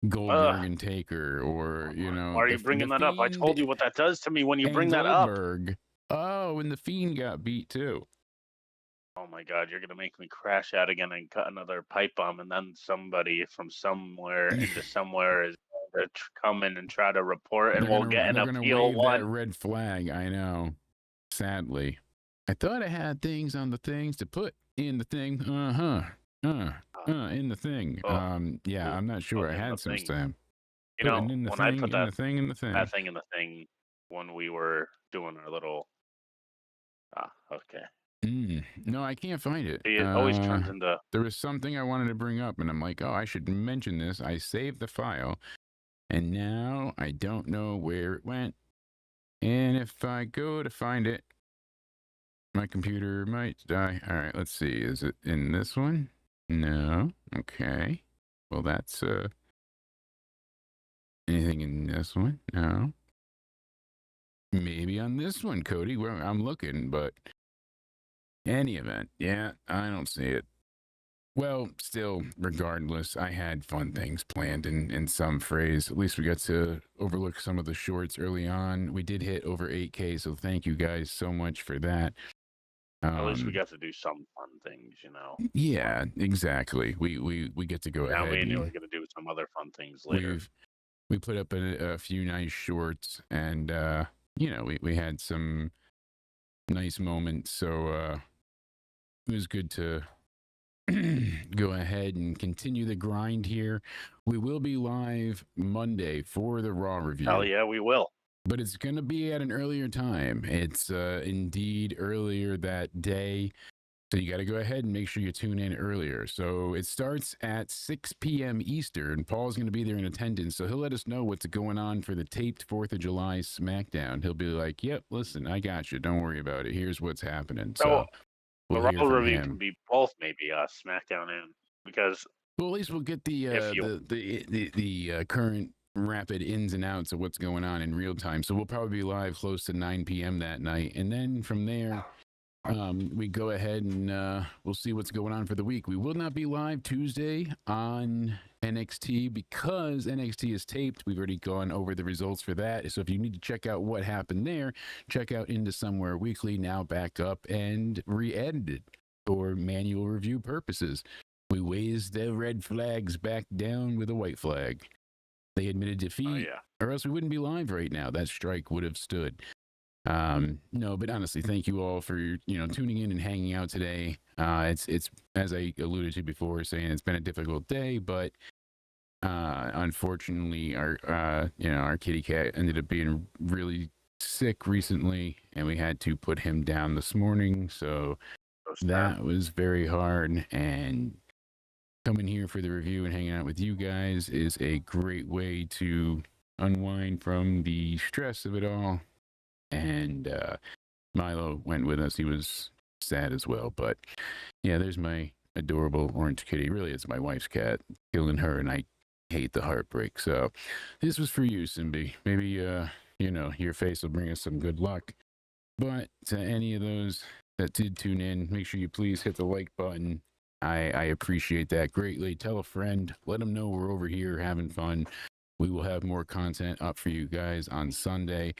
Goldberg Taker, or
Why are you bringing that up? I told you what that does to me when you bring that up.
Oh, and the Fiend got beat too.
Oh my God, you're gonna make me crash out again and cut another pipe bomb, and then somebody from somewhere into somewhere is going to come in and try to report, and we'll get an
they're gonna
appeal
wave
one.
that red flag. I know. Sadly, I thought I had things on the things to put in the thing. In the thing. Yeah, I'm not sure. I had some stuff.
You know,
In the
when
thing,
I put
in
that
the thing, in the thing.
that thing in the thing when we were doing our little. Okay.
No, I can't find it.
See, it always turns into.
There was something I wanted to bring up, and I'm like, oh, I should mention this. I saved the file, and now I don't know where it went. And if I go to find it, my computer might die. All right, let's see. Is it in this one? No. Okay. Well, that's anything in this one? No. Maybe on this one, Cody. Well, I'm looking, but any event, yeah, I don't see it. Well, still, regardless, I had fun things planned in some phrase. At least we got to overlook some of the shorts early on. We did hit over 8K, so thank you guys so much for that.
At least we got to do some fun things, you know.
Yeah, exactly. We get to go ahead.
Now we knew we were going to do some other fun things later.
We put up a few nice shorts, and you know, we had some nice moments. So it was good to go ahead and continue the grind here. We will be live Monday for the Raw review.
Hell yeah, we will.
But it's going to be at an earlier time. It's indeed earlier that day. So you got to go ahead and make sure you tune in earlier. So it starts at 6 p.m. Eastern. Paul's going to be there in attendance. So he'll let us know what's going on for the taped 4th of July SmackDown. He'll be like, yep, listen, I got you. Don't worry about it. Here's what's happening. So
the Raw review can be both, maybe SmackDown and because.
Well, at least we'll get the current rapid ins and outs of what's going on in real time. So we'll probably be live close to 9 p.m. that night, and then from there, we go ahead and we'll see what's going on for the week. We will not be live Tuesday on NXT because NXT is taped. We've already gone over the results for that. So if you need to check out what happened there, check out Into Somewhere Weekly, now back up and re-edited for manual review purposes. We raised the red flags back down with a white flag. They admitted defeat, or else we wouldn't be live right now. That strike would have stood. No, but honestly, thank you all for tuning in and hanging out today. It's as I alluded to before, saying it's been a difficult day, but unfortunately, our kitty cat ended up being really sick recently, and we had to put him down this morning. So that was very hard, and coming here for the review and hanging out with you guys is a great way to unwind from the stress of it all. And Milo went with us. He was sad as well. But yeah, there's my adorable orange kitty. Really, it's my wife's cat. Killing her, and I hate the heartbreak. So this was for you, Simbi. Maybe, your face will bring us some good luck. But to any of those that did tune in, make sure you please hit the like button. I appreciate that greatly. Tell a friend. Let them know we're over here having fun. We will have more content up for you guys on Sunday.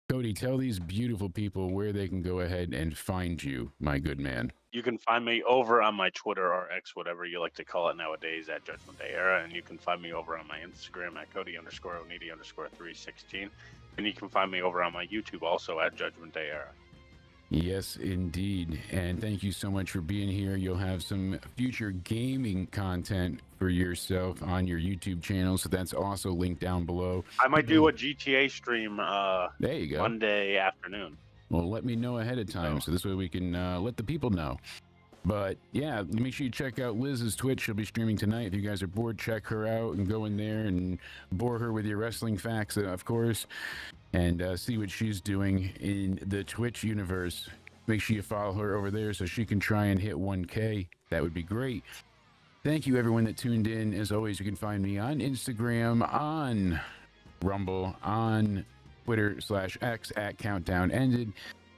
Cody, tell these beautiful people where they can go ahead and find you, my good man.
You can find me over on my Twitter or X, whatever you like to call it nowadays, at Judgment Day Era. And you can find me over on my Instagram at Cody_Onidi_316. And you can find me over on my YouTube also at Judgment Day Era.
Yes, indeed. And thank you so much for being here. You'll have some future gaming content for yourself on your YouTube channel. So that's also linked down below.
I might do a GTA stream
there you go.
Monday afternoon.
Well, let me know ahead of time. So this way we can let the people know. But yeah, make sure you check out Liz's Twitch. She'll be streaming tonight. If you guys are bored, check her out and go in there and bore her with your wrestling facts, of course. And see what she's doing in the Twitch universe. Make sure you follow her over there so she can try and hit 1K. That would be great. Thank you, everyone that tuned in. As always, you can find me on Instagram, on Rumble, on Twitter /X at Countdown Ended.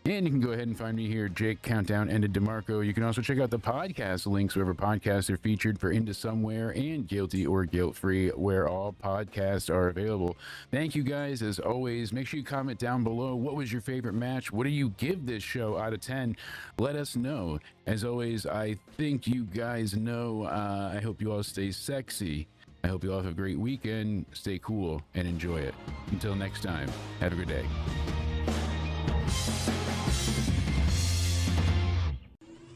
And you can go ahead and find me here, Jake Countdown Ended DeMarco. You can also check out the podcast links wherever podcasts are featured for Into Somewhere and Guilty or Guilt-Free, where all podcasts are available. Thank you guys, as always. Make sure you comment down below. What was your favorite match? What do you give this show out of 10? Let us know. As always, I think you guys know. I hope you all stay sexy. I hope you all have a great weekend. Stay cool and enjoy it. Until next time, have a good day.